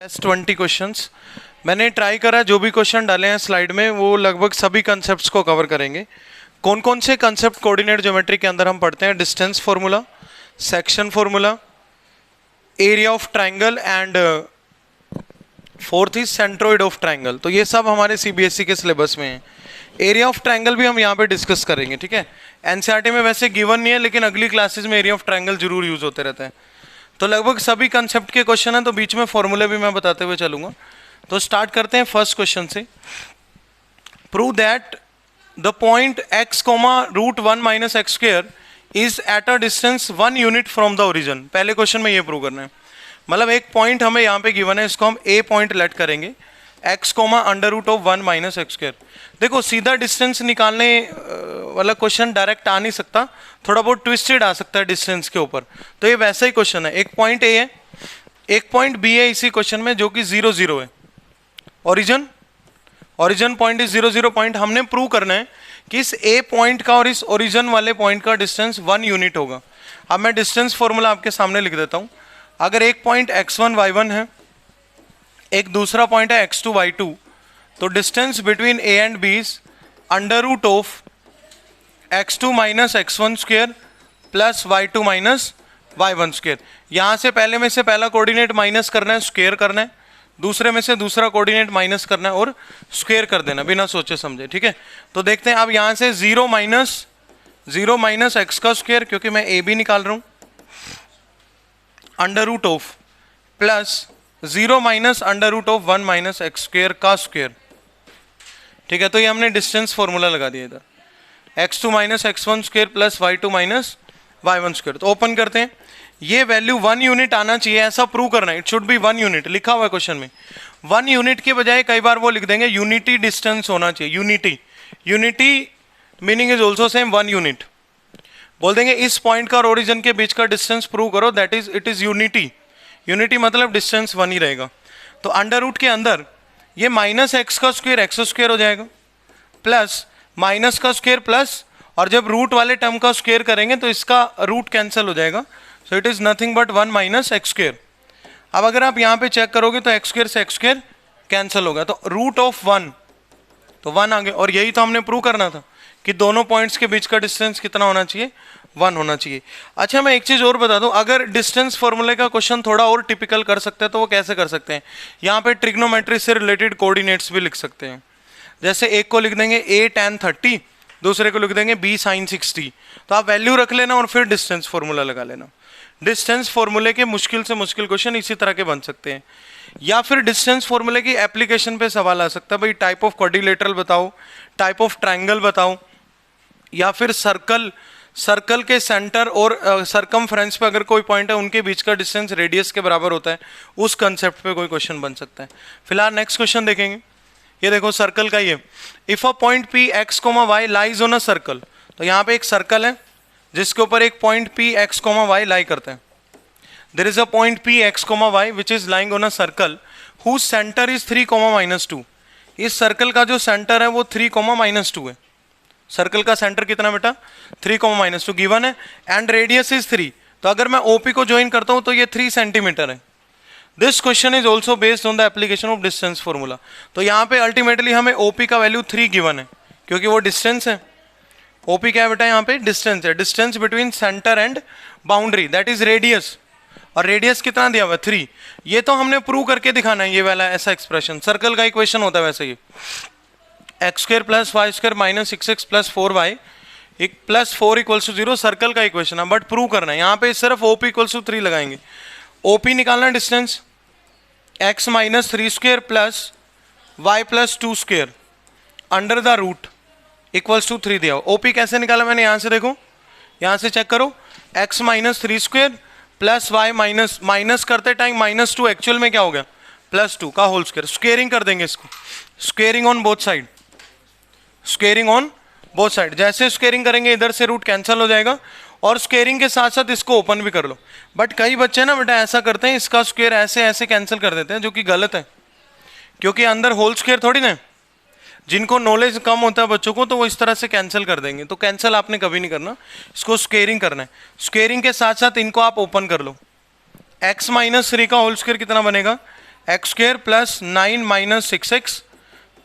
20 questions मैंने try करा, जो भी क्वेश्चन डाले हैं स्लाइड में वो लगभग सभी कंसेप्ट्स को कवर करेंगे। कौन कौन से कंसेप्ट कोऑर्डिनेट ज्योमेट्री के अंदर हम पढ़ते हैं? Distance formula, section formula, area of triangle and fourth is centroid of triangle. तो ये सब हमारे सीबीएसई के सिलेबस में है। एरिया ऑफ ट्राइंगल भी हम यहाँ पे डिस्कस करेंगे, ठीक है। एनसीईआरटी में वैसे गिवन नहीं है, लेकिन अगली क्लासेस में एरिया ऑफ ट्राइंगल जरूर यूज होते रहते हैं। तो लगभग सभी कंसेप्ट के क्वेश्चन हैं, तो बीच में फॉर्मूले भी मैं बताते हुए चलूंगा। तो स्टार्ट करते हैं फर्स्ट क्वेश्चन से। Prove that the point x, √1 - x² is at a distance 1 unit from the origin. पहले क्वेश्चन में ये प्रूव करना है, मतलब एक पॉइंट हमें यहाँ पे गिवन है, इसको हम a पॉइंट लेट करेंगे, x, √1 - x²। देखो सीधा डिस्टेंस निकालने वाला क्वेश्चन डायरेक्ट आ नहीं सकता, थोड़ा बहुत ट्विस्टेड आ सकता है डिस्टेंस के ऊपर। तो ये वैसा ही क्वेश्चन है। एक पॉइंट ए है, एक पॉइंट बी है इसी क्वेश्चन में, जो कि 0, 0 है। Origin point is 0, 0 point. हमने प्रूव करना है कि इस ए पॉइंट का और इस ओरिजिन वाले पॉइंट का डिस्टेंस 1 यूनिट होगा। अब मैं डिस्टेंस फॉर्मूला आपके सामने लिख देता हूं। अगर एक पॉइंट x1, y1 है, एक दूसरा पॉइंट है x2, y2, तो distance between A and B is √of x2 - x1² plus y2 - y1²। यहां से पहले में से पहला कोऑर्डिनेट माइनस करना है, स्क्वायर करना है, दूसरे में से दूसरा कोऑर्डिनेट माइनस करना है और स्क्वायर कर देना बिना सोचे समझे, ठीक है। तो देखते हैं अब यहां से 0 - x², क्योंकि मैं a भी निकाल रहा हूं, √of प्लस 0 - √1 - x² का स्क्वायर, ठीक है। तो ये हमने डिस्टेंस फॉर्मूला लगा दिया इधर, x2 - x1² plus y2 - y1²। तो ओपन करते हैं, ये वैल्यू 1 यूनिट आना चाहिए, ऐसा प्रूव करना है। इट शुड बी 1 यूनिट, लिखा हुआ है क्वेश्चन में। 1 यूनिट के बजाय कई बार वो लिख देंगे यूनिटी डिस्टेंस होना चाहिए। Unity meaning is also same 1 unit. बोल देंगे इस पॉइंट का और ओरिजिन के बीच का डिस्टेंस प्रूव करो, that is it is unity मतलब डिस्टेंस 1 ही रहेगा। तो अंडर रूट के अंदर ये -x² x² हो जाएगा, प्लस माइनस का स्क्वायर प्लस, और जब रूट वाले टर्म का स्क्वायर करेंगे तो इसका रूट कैंसिल हो जाएगा। So it is nothing but 1 - x²। अब अगर आप यहाँ पे चेक करोगे तो x² से x² कैंसिल होगा, तो √1 तो 1 आ गया। और यही तो हमने प्रूव करना था कि दोनों पॉइंट्स के बीच का डिस्टेंस कितना होना चाहिए, 1 होना चाहिए। अच्छा मैं एक चीज और बता दूं, अगर डिस्टेंस फॉर्मूले का क्वेश्चन थोड़ा और टिपिकल कर सकते हैं तो वो कैसे कर सकते हैं? यहाँ पे ट्रिग्नोमेट्री से रिलेटेड कोऑर्डिनेट्स भी लिख सकते हैं। जैसे एक को लिख देंगे a tan 30, दूसरे को लिख देंगे b sin 60। तो आप वैल्यू रख लेना और फिर डिस्टेंस फॉर्मूला लगा लेना। डिस्टेंस फॉर्मूले के मुश्किल से मुश्किल क्वेश्चन इसी तरह के बन सकते हैं। या फिर डिस्टेंस फॉर्मूले की एप्लीकेशन पे सवाल आ सकता है, भाई टाइप ऑफ क्वाड्रिलेटरल बताओ, टाइप ऑफ ट्राइंगल बताओ, या फिर सर्कल के सेंटर और सरकमफ्रेंस पे अगर कोई पॉइंट है उनके बीच का डिस्टेंस रेडियस के बराबर होता है, उस कंसेप्ट पे कोई क्वेश्चन बन सकता है। फिलहाल नेक्स्ट क्वेश्चन देखेंगे। ये देखो सर्कल का ये, if a point P x, y lies on a circle. तो यहाँ पे एक सर्कल है जिसके ऊपर एक point P x, y lie करता है। There is a point P x, y which is lying on a circle whose centre is 3, -2। इस सर्कल का जो सेंटर है वो 3, -2 है। सर्कल का सेंटर कितना बेटा? 3, -2 गिवन है, एंड रेडियस इज 3। तो अगर मैं OP को ज्वाइन करता हूं तो ये 3 सेंटीमीटर है। This question is also based on the application of distance formula. तो यहाँ पे अल्टीमेटली हमें OP का वैल्यू 3 गिवन है, क्योंकि वो डिस्टेंस है। OP क्या है बेटा? यहाँ पे डिस्टेंस है, distance between centre and boundary, that is radius. और रेडियस कितना दिया हुआ है? 3। ये तो हमने प्रूव करके दिखाना है, ये वाला ऐसा एक्सप्रेशन सर्कल का इक्वेशन होता है वैसे ये, x² + y² - 6x + 4y + 4 = 0 circle का इक्वेशन है, बट प्रूव करना है। यहाँ पे सिर्फ OP = 3 लगाएंगे। OP निकालना distance x - 3² plus y + 2² under the root = 3 दिया हो। OP कैसे निकाला मैंने? यहाँ से देखो, यहाँ से चेक करो, x - 3² प्लस y माइनस करते टाइम -2 एक्चुअल में क्या हो गया? +2 का होल स्क्वायर। स्क्वेयरिंग कर देंगे इसको, squaring on both side, squaring on both side. जैसे स्क्वेयरिंग करेंगे इधर से रूट कैंसिल हो जाएगा, और स्क्वेयरिंग के साथ साथ इसको ओपन भी कर लो। बट कई बच्चे ना बेटा ऐसा करते हैं, इसका स्क्वायर ऐसे ऐसे कैंसिल कर देते हैं, जो कि गलत है, क्योंकि अंदर होल स्क्वायर थोड़ी ना। जिनको नॉलेज कम होता है बच्चों को, तो वो इस तरह से कैंसिल कर देंगे। तो कैंसिल आपने कभी नहीं करना, इसको स्क्वेयरिंग करना है। स्क्वेयरिंग के साथ साथ इनको आप ओपन कर लो। x - 3 का होल स्क्वायर कितना बनेगा? X square plus 9 minus 6x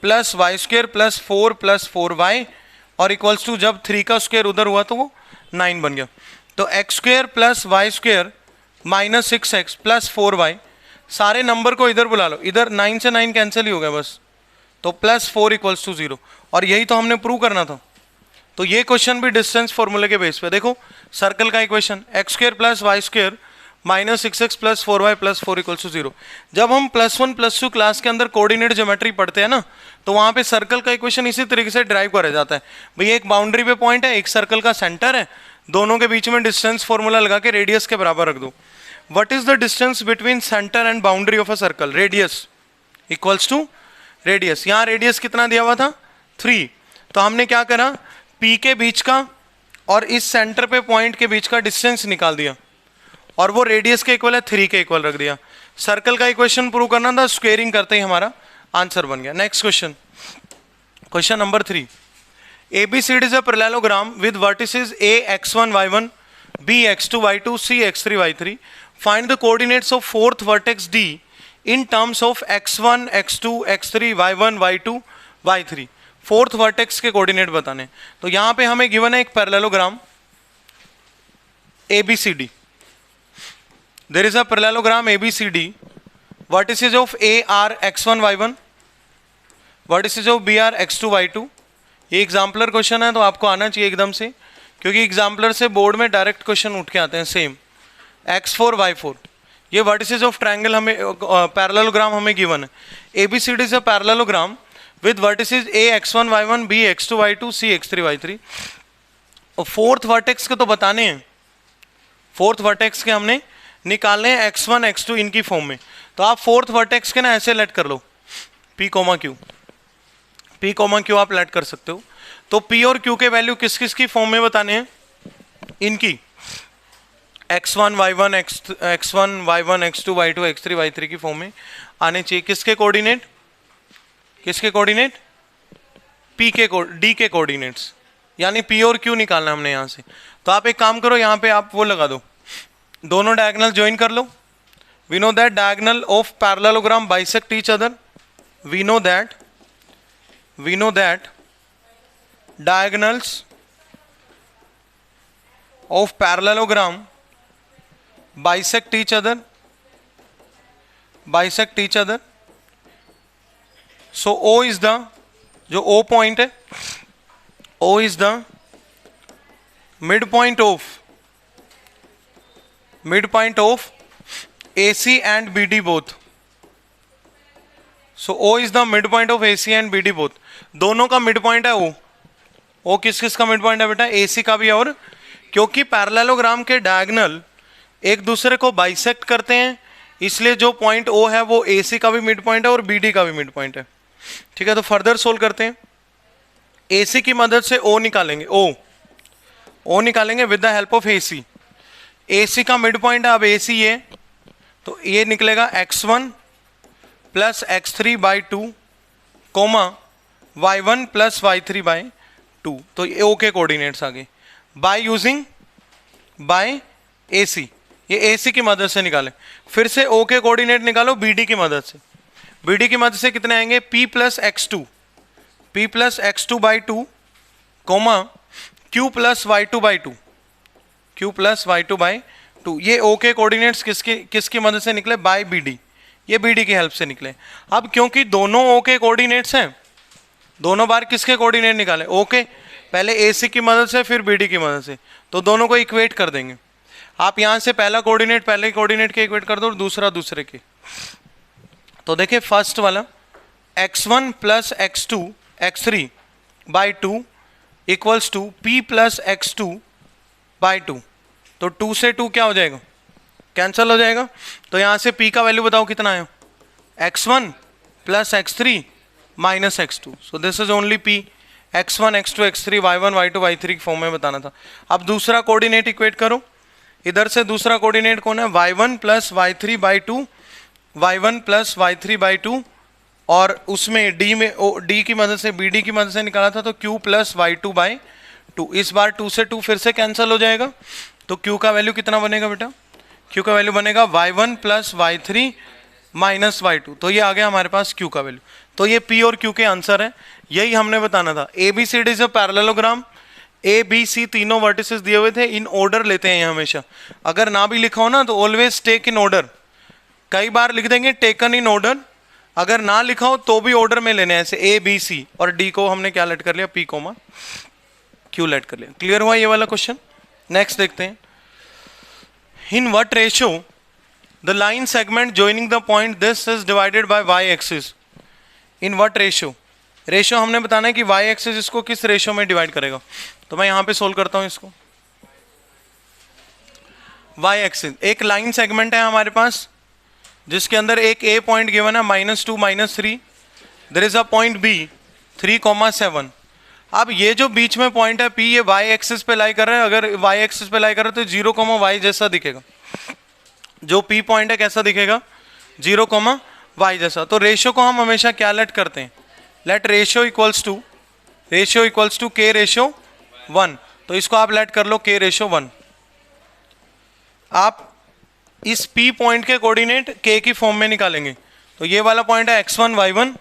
plus y square plus 4 plus 4y और इक्वल्स टू जब 3 का स्क्वेयर उधर हुआ तो वो 9 बन गया। तो x square plus y square minus 6x plus 4y, सारे नंबर को इधर बुला लो, इधर 9 से 9 कैंसिल ही हो गया बस, तो प्लस 4 इक्वल्स टू 0, और यही तो हमने प्रूव करना था। तो ये क्वेश्चन भी डिस्टेंस फॉर्मूले के बेस पे, देखो सर्कल का equation x square plus y square minus 6x plus 4y plus 4 equals to 0। जब हम +1 +2 क्लास के अंदर कोऑर्डिनेट ज्योमेट्री पढ़ते हैं ना, तो वहाँ पे सर्कल का इक्वेशन इसी तरीके से ड्राइव करा जाता है। भाई एक बाउंड्री पे पॉइंट है, एक सर्कल का सेंटर है, दोनों के बीच में डिस्टेंस फॉर्मूला लगा के रेडियस के बराबर रख दो। What is the distance between centre and boundary of a circle? Radius equals to radius. यहाँ रेडियस कितना दिया हुआ था? 3। तो हमने क्या करा, P के बीच का और इस सेंटर पे पॉइंट के बीच का डिस्टेंस निकाल दिया और वो रेडियस के इक्वल है 3 के इक्वल रख दिया। सर्कल का इक्वेशन प्रूव करना था, स्क्वेयरिंग करते ही हमारा आंसर बन गया। Next question, question number 3। ABCD is a parallelogram with vertices A x1 y1, B x2 y2, C x3 y3. Find the coordinates of fourth vertex D in terms of x1 x2 x3 y1 y2 y3. Fourth vertex के coordinate बताने। तो यहां पे हमें given है एक parallelogram ABCD। There is a parallelogram ABCD, vertices of A are x1 y1, vertices of B are x2 y2। ये exemplar question है तो आपको आना चाहिए एकदम से, क्योंकि एग्जाम्पलर से बोर्ड में डायरेक्ट क्वेश्चन उठ के आते हैं सेम। x4 y4, ये वर्टिसेस ऑफ ट्रायंगल हमें पैरेललोग्राम हमें गिवन है। ABCD is a parallelogram with vertices A x1 y1, B x2 y2, C x3 y3। और फोर्थ वर्टेक्स के तो बताने हैं, फोर्थ वर्टेक्स के हमने निकालने हैं x1 x2 इनकी फॉर्म में। तो आप फोर्थ वर्टेक्स के ना ऐसे लेट कर लो, P, Q, P, Q आप लेट कर सकते हो। तो P और Q के वैल्यू किस किस की फॉर्म में बताने हैं? इनकी x1 y1 x2 y2 x3 y3 की फॉर्म में आने चाहिए। किसके कोऑर्डिनेट? किसके कोऑर्डिनेट? P के D के कोऑर्डिनेट्स, यानी P और Q निकालना हमने यहाँ से। तो आप एक काम करो, यहाँ पे आप वो लगा दो, दोनों डायगोनल ज्वाइन कर लो। We know that diagonal of parallelogram bisect each other. We know that diagonals of parallelogram bisect each other. So O is the, जो O पॉइंट है, O is the midpoint of AC and BD both. So O is the midpoint of AC and BD both. दोनों का midpoint है O। O किस किस का midpoint है बेटा? AC का भी है, और क्योंकि पैरेललोग्राम के डायगोनल एक दूसरे को बाइसेक्ट करते हैं, इसलिए जो पॉइंट O है वो AC का भी मिड पॉइंट है और BD का भी मिड पॉइंट है। ठीक है, तो फर्दर सोल्व करते हैं। AC की मदद से O निकालेंगे, O निकालेंगे with the help of AC। AC का मिड पॉइंट है, अब AC ये, तो ये निकलेगा x1 plus x3 by 2 comma y1 plus y3 by 2। तो ये O के कोऑर्डिनेट्स आ गए बाय AC। ये AC की मदद से निकाले। फिर से O के कोऑर्डिनेट निकालो BD की मदद से। BD की मदद से कितने आएंगे? P plus x2 by 2 comma Q plus y2 by 2। ये O के कोऑर्डिनेट्स किसकी मदद से निकले? By BD। ये BD की हेल्प से निकले। अब क्योंकि दोनों O के कोऑर्डिनेट्स हैं, दोनों बार किसके कोऑर्डिनेट निकाले? O के, पहले AC की मदद से फिर BD की मदद से, तो दोनों को इक्वेट कर देंगे। आप यहां से पहला कोऑर्डिनेट पहले कोऑर्डिनेट के इक्वेट कर दो और दूसरा दूसरे के। तो देखिए फर्स्ट वाला x1 plus x3 by 2 equals to P plus x2 by 2। तो 2 से 2 क्या हो जाएगा? कैंसल हो जाएगा। तो यहाँ से P का वैल्यू बताओ कितना है? x1 plus x3 minus x2। So this is only P। x1 x2 x3 y1 y2 y3 की फॉर्म में बताना था। अब दूसरा कोऑर्डिनेट इक्वेट करो। इधर से दूसरा कोऑर्डिनेट कौन है? y1 plus y3 by 2, y1 plus y3 by 2, और उसमें D की मदद से BD की मदद से निकाला था, तो Q प्लस y2 बाई 2। इस बार 2 से 2 फिर से कैंसिल हो जाएगा। तो Q का वैल्यू कितना बनेगा बेटा? Q का वैल्यू बनेगा y1 plus y3 minus y2, तो ये आ गया हमारे पास q का वैल्यू। तो ये p और q के आंसर है, यही हमने बताना था। ABCD is a parallelogram, ABC तीनों वर्टिसेस दिए हुए थे, इन ऑर्डर लेते हैं हमेशा। अगर ना भी लिखा हो ना तो ऑलवेज टेक इन ऑर्डर, कई बार लिख देंगे टेकन इन ऑर्डर, अगर ना लिखा हो तो भी ऑर्डर में लेने हैं, ऐसे ABC और D को हमने क्या लेट कर लिया, P कोमा Q लेट कर लिया। क्लियर हुआ ये वाला क्वेश्चन। नेक्स्ट देखते हैं, in what ratio the line segment joining the point this is divided by y axis, in what ratio, ratio हमने बताना है कि y एक्सिस इसको किस रेशियो में डिवाइड करेगा। तो मैं यहां पे सोल्व करता हूं इसको। y एक्सिस एक लाइन सेगमेंट है हमारे पास जिसके अंदर एक a पॉइंट गिवन है -2 -3, there is a point b 3,7। अब ये जो बीच में पॉइंट है p, ये y एक्सिस पे लाई कर रहा है, अगर y एक्सिस पे लाई कर रहा है तो 0, y जैसा दिखेगा। जो p पॉइंट है कैसा दिखेगा, 0, y जैसा। तो रेशियो को हम हमेशा क्या लेट करते हैं, let ratio equals to k ratio 1। तो इसको आप लेट कर लो k रेशियो 1। आप इस p पॉइंट के कोऑर्डिनेट k की फॉर्म में निकालेंगे। तो ये वाला पॉइंट है x1 y1,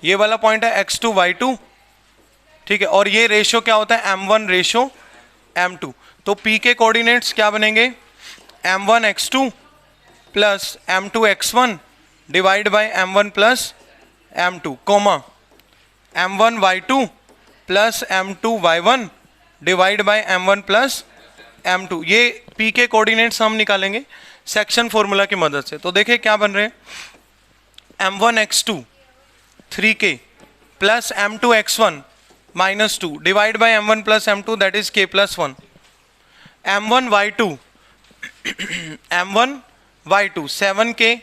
ये वाला पॉइंट है x2 y2, ठीक है। और ये रेशियो क्या होता है, m1 रेशियो m2। तो p के कोऑर्डिनेट्स क्या बनेंगे, m1 x2 plus m2 x1 divide by m1 plus m2, comma m1 y2 plus m2 y1 divide by m1 plus m2। ये p के कोऑर्डिनेट्स हम निकालेंगे सेक्शन फॉर्मूला की मदद से। तो देखिए क्या बन रहे हैं, m1 x2 3k plus m2 x1 -2 divide by m1 plus m2 that is k plus 1, m1 y2 7k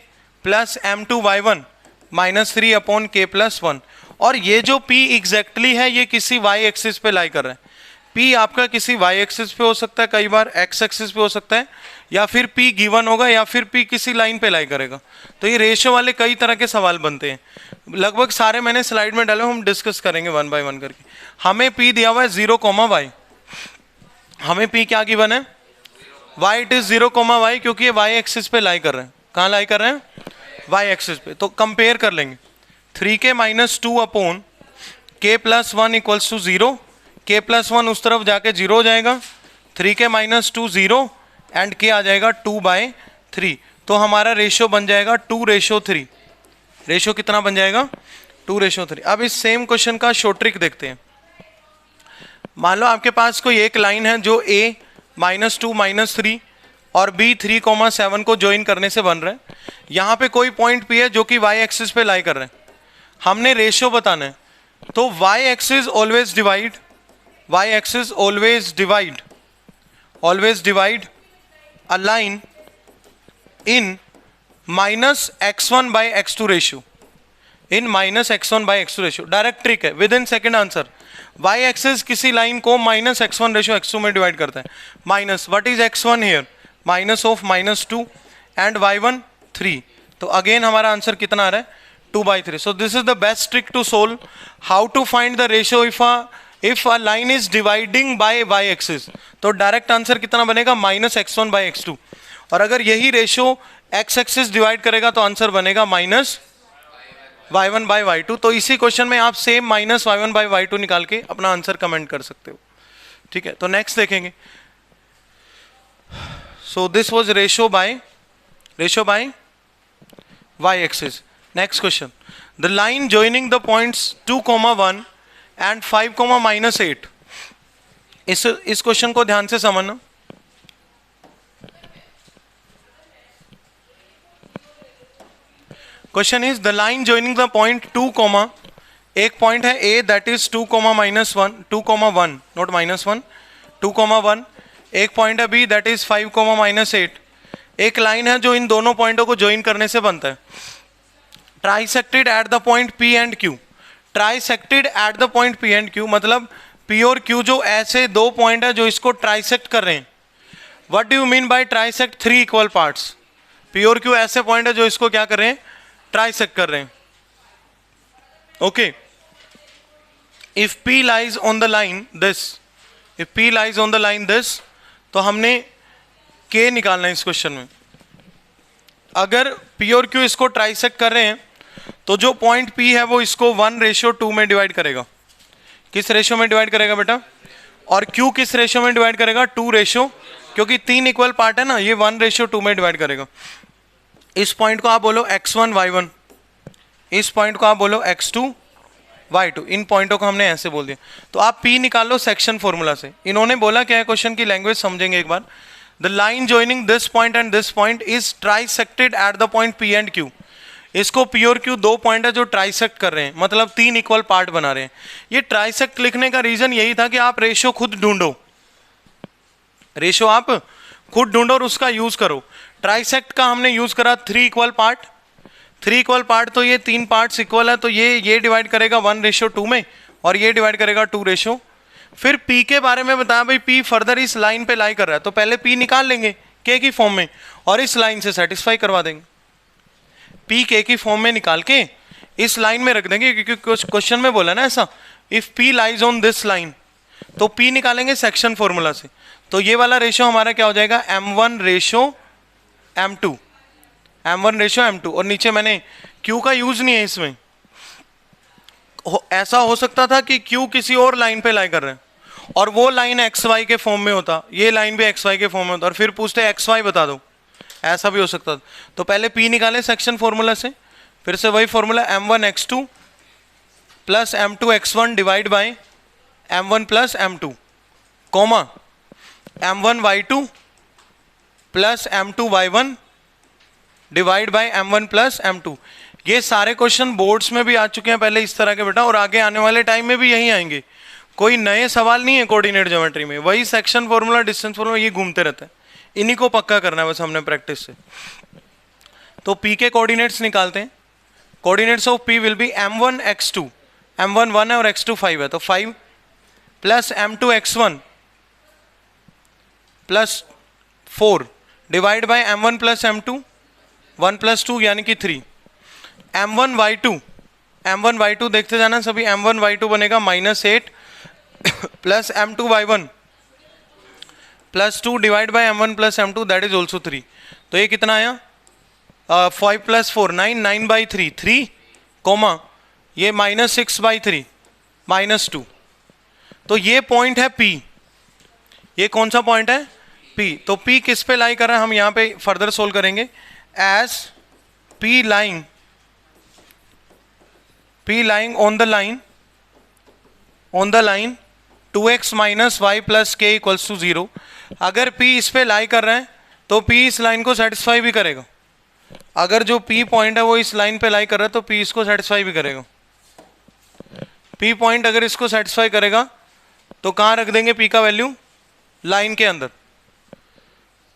plus m2 y1 -3 upon k plus 1। और ये जो p एग्जैक्टली है ये किसी y एक्सिस पे लाई कर रहा है। p आपका किसी y एक्सिस पे हो सकता है, कई बार x एक्सिस पे हो सकता है, या फिर p गिवन होगा, या फिर p किसी लाइन पे लाई करेगा। तो ये रेशियो वाले कई तरह के सवाल बनते हैं, लगभग सारे मैंने स्लाइड में डाले, हम डिस्कस करेंगे 1 बाय 1 करके। हमें p दिया हुआ है 0, y, हमें p क्या गिवन है, y इट इज 0, y, क्योंकि ये y एक्सिस पे लाई कर रहे हैं। कहाँ लाई कर रहे हैं, y एक्सिस पे। तो कंपेयर कर लेंगे, 3k -2 upon k plus 1 equals to 0, k plus 1 उस तरफ जाके 0 हो जाएगा, 3k -2 0 एंड k आ जाएगा 2/3। तो हमारा रेशियो बन जाएगा 2:3। रेशियो कितना बन जाएगा, 2:3। अब इस सेम क्वेश्चन का शॉर्ट ट्रिक देखते हैं। मान लो आपके पास कोई एक लाइन है जो a -2 -3 और b 3,7 को ज्वाइन करने से बन रहा है। यहाँ पे कोई पॉइंट p है जो कि y एक्सिस पे लाई कर रहे हैं, हमने रेशियो बताना है। तो y axis always divide a line in -x1/x2 ratio, in -x1/x2 ratio. Direct trick है, within second answer. y axis किसी लाइन को -x1 रेशियो x2 में डिवाइड करता है। Minus what is x1 here, minus of -2 and y1 3। तो again हमारा answer कितना आ रहा है, 2/3। So this is the best trick to solve how to find the ratio if a line is dividing by y axis. तो direct answer कितना बनेगा, -x1/x2। और अगर यही रेशियो x एक्सिस डिवाइड करेगा तो आंसर बनेगा -y1/y2। तो इसी क्वेश्चन में आप सेम -y1/y2 निकाल के अपना आंसर कमेंट कर सकते हो, ठीक है। तो नेक्स्ट देखेंगे, so this was ratio by y axis. Next question, the line joining the points 2,1 and 5,-8। इस क्वेश्चन को ध्यान से समझना। Question is the line joining the point 2, एक पॉइंट है a दैट इज 2,1 नॉट -1, 2,1। एक पॉइंट है b दैट इज 5,-8। एक लाइन है जो इन दोनों पॉइंटों को ज्वाइन करने से बनता है। Trisected at the point p and q, trisected at the point p and q मतलब p और q जो ऐसे दो पॉइंट है जो इसको ट्राइसेक्ट कर रहे हैं। What do you mean by trisect, 3 equal parts. p और q ऐसे पॉइंट है जो इसको क्या कर रहे हैं, ट्राइसेक्ट कर रहे हैं। Okay, if p lies on the line this, तो हमने k निकालना है इस क्वेश्चन में। अगर पी और क्यू इसको ट्राइसेक्ट कर रहे हैं तो जो पॉइंट पी है वो इसको 1:2 में डिवाइड करेगा। किस रेशो में डिवाइड करेगा बेटा? और क्यू किस रेशो में डिवाइड करेगा? 2 रेशो, क्योंकि 3 इक्वल पार्ट है ना, ये 1:2 में डिवाइड करेगा। इस पॉइंट को आप बोलो x1 y1, इस पॉइंट को आप बोलो x2 y2। इन पॉइंटों को हमने ऐसे बोल दिया। तो आप p निकाल लो सेक्शन फॉर्मूला से। इन्होंने बोला क्या है, क्वेश्चन की लैंग्वेज समझेंगे एक बार। The line joining this point and this point is trisected at the point p and q। इसको p और q दो पॉइंट है जो ट्राइसेक्ट कर रहे हैं, मतलब 3 इक्वल पार्ट बना रहे हैं। ये ट्राइसेक्ट लिखने का रीजन यही था कि आप रेशो खुद ढूंढो, रेशो आप खुद ढूंढो और उसका यूज करो। ट्राइसेक्ट का हमने यूज करा 3 इक्वल पार्ट। 3 इक्वल पार्ट तो ये 3 पार्ट्स इक्वल है, तो ये डिवाइड करेगा 1:2 में और ये डिवाइड करेगा 2 रेशो। फिर p के बारे में बताया, भाई p फर्दर इस लाइन पे लाई कर रहा है, तो पहले p निकाल लेंगे k की फॉर्म में और इस लाइन से सेटिस्फाई करवा देंगे। p k की फॉर्म में निकाल के इस लाइन में रख देंगे, क्योंकि क्वेश्चन में बोला ना ऐसा, if p lies on this line, तो p निकालेंगे सेक्शन फॉर्मूला से। तो ये वाला रेशो हमारा क्या हो जाएगा? m1:m2, m1:m2। और नीचे मैंने q का यूज नहीं है इसमें। ऐसा हो सकता था कि q किसी और लाइन पे लाई कर रहे हैं और वो लाइन xy के फॉर्म में होता, ये लाइन भी xy के फॉर्म में होता, और फिर पूछते xy बता दो, ऐसा भी हो सकता था। तो पहले p निकाले सेक्शन फॉर्मूला से, फिर से वही formula m1x2 plus m2x1 divide by m1 plus m2, comma m1y2 plus m2y1 divide by m1 plus m2। ये सारे क्वेश्चन बोर्ड्स में भी आ चुके हैं पहले इस तरह के बेटा, और आगे आने वाले टाइम में भी यही आएंगे। कोई नए सवाल नहीं है कोऑर्डिनेट ज्योमेट्री में, वही सेक्शन फॉर्मूला, डिस्टेंस फॉर्मूला, ये घूमते रहता है। इन्हीं को पक्का करना है बस हमने प्रैक्टिस से। तो p के कोऑर्डिनेट्स निकालते हैं। Coordinates of p will be m1x2, m1 1 है और x2 5 है, तो 5 plus m2x1 plus 4 divide by m1 plus m2, 1 plus 2 यानी कि 3। m1y2 देखते जाना सभी। m1y2 बनेगा -8 plus m2y1 plus 2 divide by m1 plus m2, that is also 3। तो ये कितना आया? 5 प्लस 4 9, 9/3 3, कोमा ये -6/3 -2। तो ये पॉइंट है P। ये कौन सा पॉइंट है? P। तो P किस पे लाई कर रहा है, हम यहाँ पे फर्दर सोल्व करेंगे। As P lying on the line 2x minus y plus k equals to 0। अगर P इस पे लाई कर रहा है तो P इस लाइन को सेटिस्फाई भी करेगा। अगर जो P पॉइंट है वो इस लाइन पे लाई कर रहा है तो P इसको सेटिस्फाई भी करेगा। P पॉइंट अगर इसको सेटिस्फाई करेगा तो कहाँ रख देंगे P का वैल्यू? लाइन के अंदर।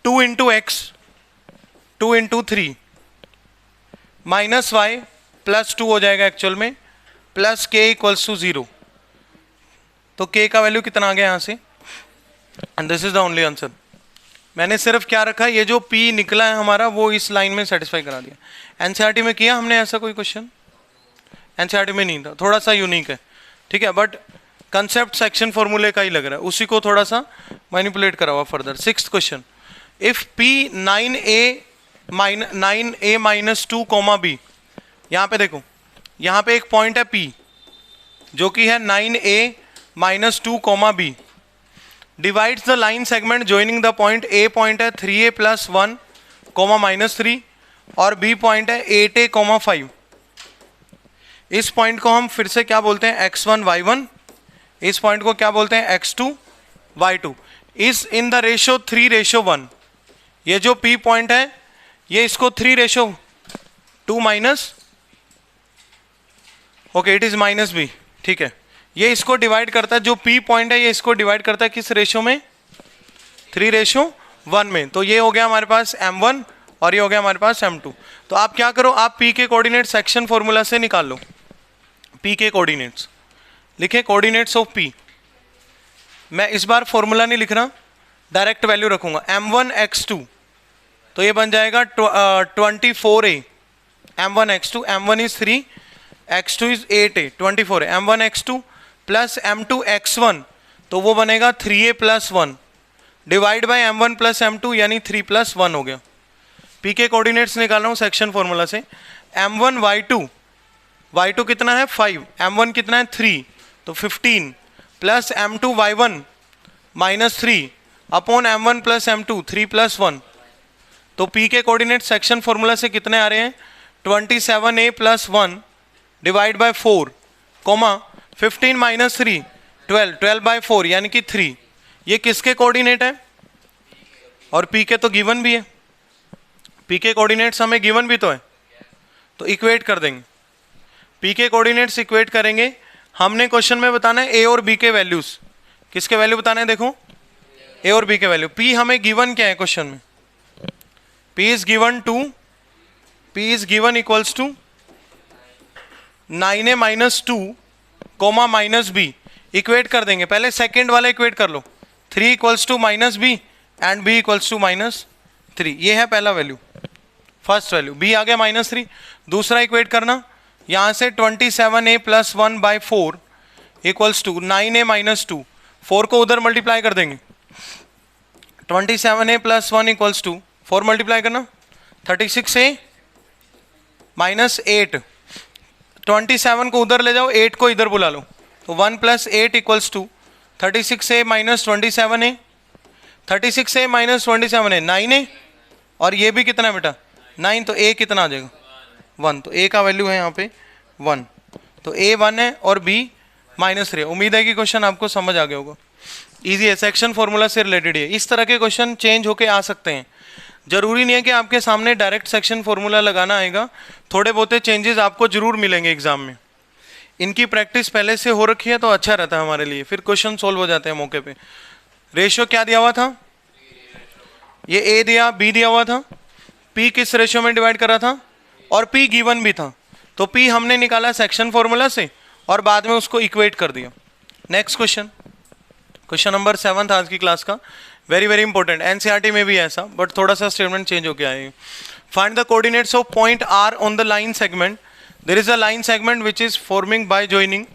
2 into x 2 into 3 minus y plus 2 हो जाएगा एक्चुअल में, प्लस k इक्वल्स टू 0। तो k का वैल्यू कितना आ गया यहाँ से? And this is the only answer. मैंने सिर्फ क्या रखा, ये जो p निकला है हमारा वो इस लाइन में सेटिस्फाई करा दिया। एनसीईआरटी में किया हमने ऐसा कोई क्वेश्चन? एनसीईआरटी में नहीं था, थोड़ा सा यूनिक है, ठीक है, बट कंसेप्ट सेक्शन फॉर्मूले का ही लग रहा है, उसी को थोड़ा सा मैनिपुलेट करा हुआ further. 6th question, if p 9a minus 2 comma b, यहाँ पे देखो, यहाँ पे एक पॉइंट है P जो कि है 9a minus 2 comma b, divides the line segment joining the point. A point है 3a प्लस 1 कोमा -3 और B पॉइंट है 8a कोमा 5। इस पॉइंट को हम फिर से क्या बोलते हैं? x1 y1। इस पॉइंट को क्या बोलते हैं? x2 y2। इस इन द रेशो 3:1। ये जो P पॉइंट है ये इसको 3:2 minus, okay it is -b, ठीक है, ये इसको डिवाइड करता है। जो P पॉइंट है ये इसको डिवाइड करता है किस रेशो में? 3:1 में। तो ये हो गया हमारे पास m1 और ये हो गया हमारे पास m2। तो आप क्या करो, आप P के कोऑर्डिनेट सेक्शन फॉर्मूला से निकाल लो। P के कोऑर्डिनेट्स लिखे, कोऑर्डिनेट्स ऑफ P। मैं इस बार फॉर्मूला नहीं लिख रहा, डायरेक्ट वैल्यू रखूंगा। m1x2 तो ये बन जाएगा 24a, m1x2, m1 is 3, x2 is 8a, 24 है। m1x2 प्लस m2x1 तो वो बनेगा 3a plus 1 divide by m1 plus m2 यानी 3 प्लस 1 हो गया। पी के कोऑर्डिनेट्स निकाल रहा हूँ सेक्शन फॉर्मूला से। m1 y2 कितना है 5, m1 कितना है 3, तो 15 plus m2 y1 minus 3 upon m1 plus m2 3 plus 1। तो p के कोऑर्डिनेट सेक्शन फॉर्मूला से कितने आ रहे हैं 27a plus 1 divide by 4 comma 15 minus 3 12 by 4 यानी कि 3। ये किसके कोऑर्डिनेट है और p के तो गिवन भी है, p के कोऑर्डिनेट्स हमें गिवन भी तो है, तो इक्वेट कर देंगे। p के कोऑर्डिनेट्स इक्वेट करेंगे। हमने क्वेश्चन में बताना है a और b के वैल्यूज, किसके वैल्यू बताना है, देखो a और b के वैल्यू। p हमें गिवन क्या है क्वेश्चन में, p is given equals to 9a minus 2 comma minus b। Equate कर देंगे, पहले सेकेंड वाला इक्वेट कर लो, 3 equals to minus b and b equals to minus 3। ये है पहला वैल्यू, फर्स्ट वैल्यू। b आ गया माइनस 3। दूसरा इक्वेट करना, यहाँ से 27a plus 1 by 4 equals to 9a minus 2, 4 को उधर मल्टीप्लाई कर देंगे, 27a plus 1 equals to 4 multiply करना 36a माइनस 8, 27 को उधर ले जाओ, 8 को इधर बुला लो, तो 1 plus 8 equals to 36a minus 27a, 36a minus 27a 9a, और ये भी कितना है बेटा 9, तो a कितना आ जाएगा 1, तो a का वैल्यू है यहाँ पे 1, तो a 1 है और b माइनस 3। उम्मीद है कि क्वेश्चन आपको समझ आ गया होगा, इजी है, सेक्शन फॉर्मूला से रिलेटेड है। इस तरह के क्वेश्चन चेंज होके आ सकते हैं, जरूरी नहीं है कि आपके सामने डायरेक्ट सेक्शन फॉर्मूला लगाना आएगा, थोड़े बहुत चेंजेस आपको जरूर मिलेंगे एग्जाम में। इनकी प्रैक्टिस पहले से हो रखी है तो अच्छा रहता है हमारे लिए, फिर क्वेश्चन सोल्व हो जाते हैं मौके पे। रेशियो क्या दिया हुआ था, ये ए दिया, बी दिया हुआ था, पी किस रेशियो में डिवाइड कर रहा था और पी गिवन भी था, तो पी हमने निकाला सेक्शन फॉर्मूला से और बाद में उसको इक्वेट कर दिया। नेक्स्ट क्वेश्चन, क्वेश्चन नंबर 7 था आज की क्लास का, वेरी वेरी इंपॉर्टेंट, एनसीईआरटी में भी ऐसा, बट थोड़ा सा स्टेटमेंट चेंज होकर आएगा। Find the coordinates of point R on the line segment, there is a line segment which is forming by joining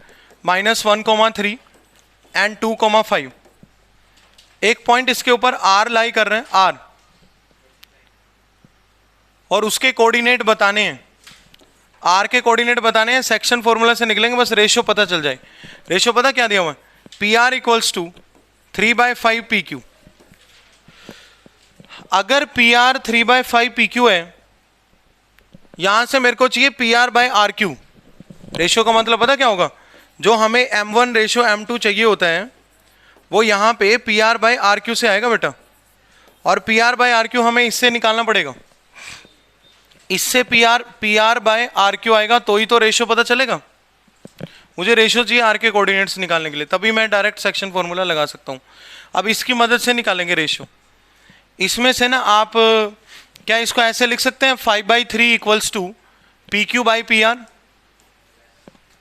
-1,3 and 2,5। एक पॉइंट इसके ऊपर आर लाई कर रहे हैं, आर, और उसके कोऑर्डिनेट बताने हैं, आर के कोऑर्डिनेट बताने हैं, सेक्शन फॉर्मूला से निकलेंगे, बस रेशियो पता चल जाए। रेशियो पता क्या दिया हुआ है, P R equals to 3/5 P Q. अगर पी आर 3/5 पी क्यू है, यहां से मेरे को चाहिए P R by R Q. Ratio का मतलब पता क्या होगा, जो हमें m1 रेशियो m2 चाहिए होता है वो यहाँ पे P R by R Q से आएगा बेटा, और P R by R Q हमें इससे निकालना पड़ेगा, इससे P R by R Q आएगा तो ही तो रेशियो पता चलेगा। मुझे रेशियो चाहिए आर के कोऑर्डिनेट्स निकालने के लिए, तभी मैं डायरेक्ट सेक्शन फॉर्मूला लगा सकता हूँ। अब इसकी मदद से निकालेंगे रेशियो। इसमें से ना आप क्या इसको ऐसे लिख सकते हैं 5/3 equals to P Q by P R.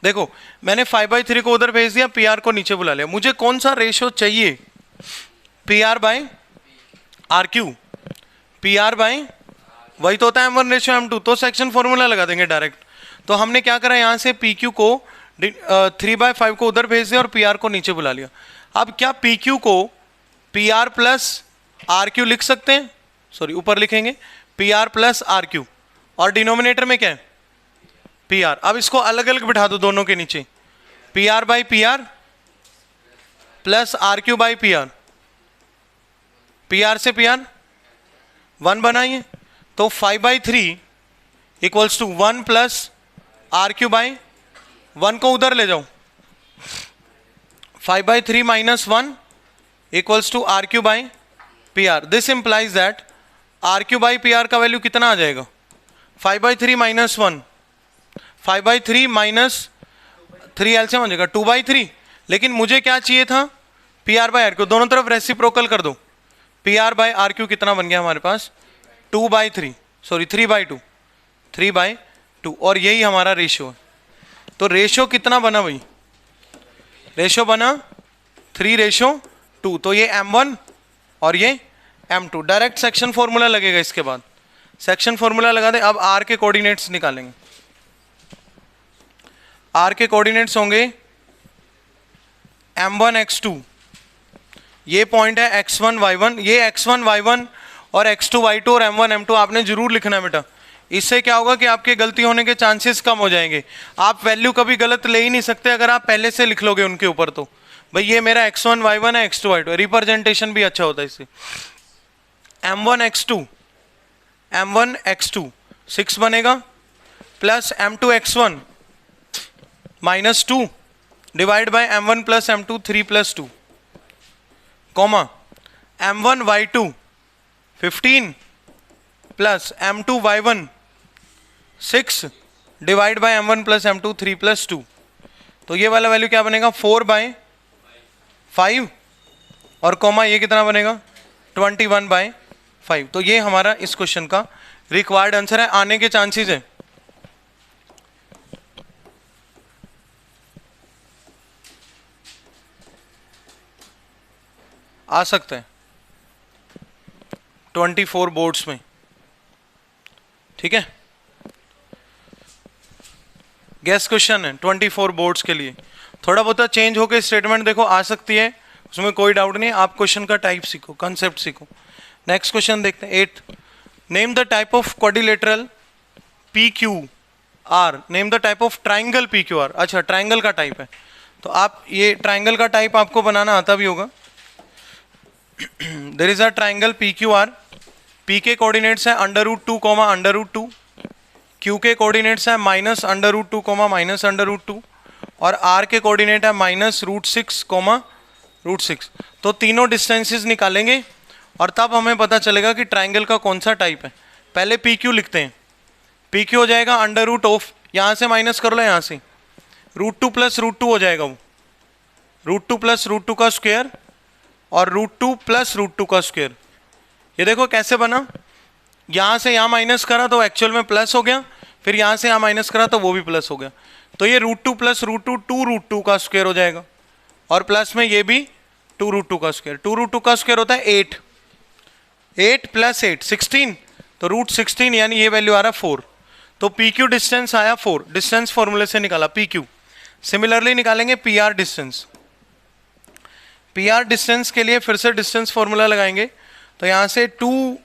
देखो मैंने 5/3 को उधर भेज दिया, पी आर को नीचे बुला लिया, मुझे कौन सा रेशियो चाहिए, P R by R Q, P R by वही तो होता है m1 रेशियो m2, तो सेक्शन फॉर्मूला लगा देंगे डायरेक्ट। तो हमने क्या करा, यहाँ से पी क्यू को 3/5 को उधर भेज दिया और पी आर को नीचे बुला लिया। अब क्या पी क्यू को P R plus R Q लिख सकते हैं, सॉरी ऊपर लिखेंगे P R plus R Q, और डिनोमिनेटर में क्या है पी आर। अब इसको अलग अलग बिठा दो दोनों के नीचे, P R by P R plus R Q by P R, P R से पी आर 1 बनाइए, तो 5/3 equals to 1 plus R Q by 1 को उधर ले जाओ, 5/3 minus 1 equals to R Q by P R. This implies that R Q by P R का value कितना आ जाएगा, 5/3 माइनस 1, 5/3 माइनस 3 एलसीएम हो जाएगा 2/3। लेकिन मुझे क्या चाहिए था, P R by R Q, दोनों तरफ रेसिप्रोकल कर दो, P R by R Q कितना बन गया हमारे पास 2/3, सॉरी 3/2, 3/2, और यही हमारा रेशियो है। तो रेशियो कितना बना भाई, रेशियो बना 3/2, तो ये m1 और ये m2। डायरेक्ट सेक्शन फॉर्मूला लगेगा, इसके बाद सेक्शन फॉर्मूला लगा दे। अब r के कोऑर्डिनेट्स निकालेंगे, r के कोऑर्डिनेट्स होंगे m1 x2, ये पॉइंट है x1 y1, ये x1 y1 और x2 y2 और m1 m2 आपने जरूर लिखना है बेटा। इससे क्या होगा कि आपके गलती होने के चांसेस कम हो जाएंगे। आप वैल्यू कभी गलत ले ही नहीं सकते अगर आप पहले से लिख लोगे उनके ऊपर। तो भाई ये मेरा x1 y1 है, x2 y2, रिप्रेजेंटेशन भी अच्छा होता है इससे। m1 x2 6 बनेगा plus m2 x1 -2 divide by m1 plus m2 3 + 2 comma m1 y2 15 plus m2 y1 6 divide by m1 plus m2 3 + 2। तो ये वाला वैल्यू क्या बनेगा 4/5 और कॉमा ये कितना बनेगा 21/5। तो ये हमारा इस क्वेश्चन का रिक्वायर्ड आंसर है। आने के चांसेस है आ सकता है 24 बोर्ड्स में, ठीक है। गैस क्वेश्चन है 24 बोर्ड्स के लिए। थोड़ा बहुत चेंज होकर स्टेटमेंट देखो आ सकती है, उसमें कोई डाउट नहीं। आप क्वेश्चन का टाइप सीखो, कंसेप्ट सीखो। नेक्स्ट क्वेश्चन देखते हैं 8। Name the type of quadrilateral PQR। Name the type of triangle PQR। अच्छा ट्राइंगल का टाइप है, तो आप ये ट्राइंगल का टाइप आपको बनाना आता भी होगा। There is a triangle PQR। P के कोऑर्डिनेट्स है √2, √2। Q के कोऑर्डिनेट्स है -√2, -√2 और R के कोऑर्डिनेट है -√6, √6। तो तीनों डिस्टेंसेस निकालेंगे और तब हमें पता चलेगा कि ट्राइंगल का कौन सा टाइप है। पहले PQ लिखते हैं। PQ हो जाएगा √, यहाँ से माइनस कर लो, यहाँ से √2 + √2 हो जाएगा वो, √2 + √2 का स्क्वायर और √2 + √2 का स्क्वायर। ये देखो कैसे बना, यहाँ से यहाँ माइनस करा तो एक्चुअल में प्लस हो गया, फिर यहाँ से यहाँ माइनस करा तो वो भी प्लस हो गया। तो ये √2 + √2 2√2 का स्क्वायर हो जाएगा और प्लस में ये भी 2√2 का स्क्वायर। 2√2 का स्क्वायर होता है 8, 8 + 8 16, तो √16 यानी ये वैल्यू आ रहा है 4। तो PQ डिस्टेंस आया 4, डिस्टेंस फॉर्मूले से निकाला PQ। सिमिलरली निकालेंगे PR डिस्टेंस। PR डिस्टेंस के लिए फिर से डिस्टेंस फॉर्मूला लगाएंगे, तो यहाँ से 2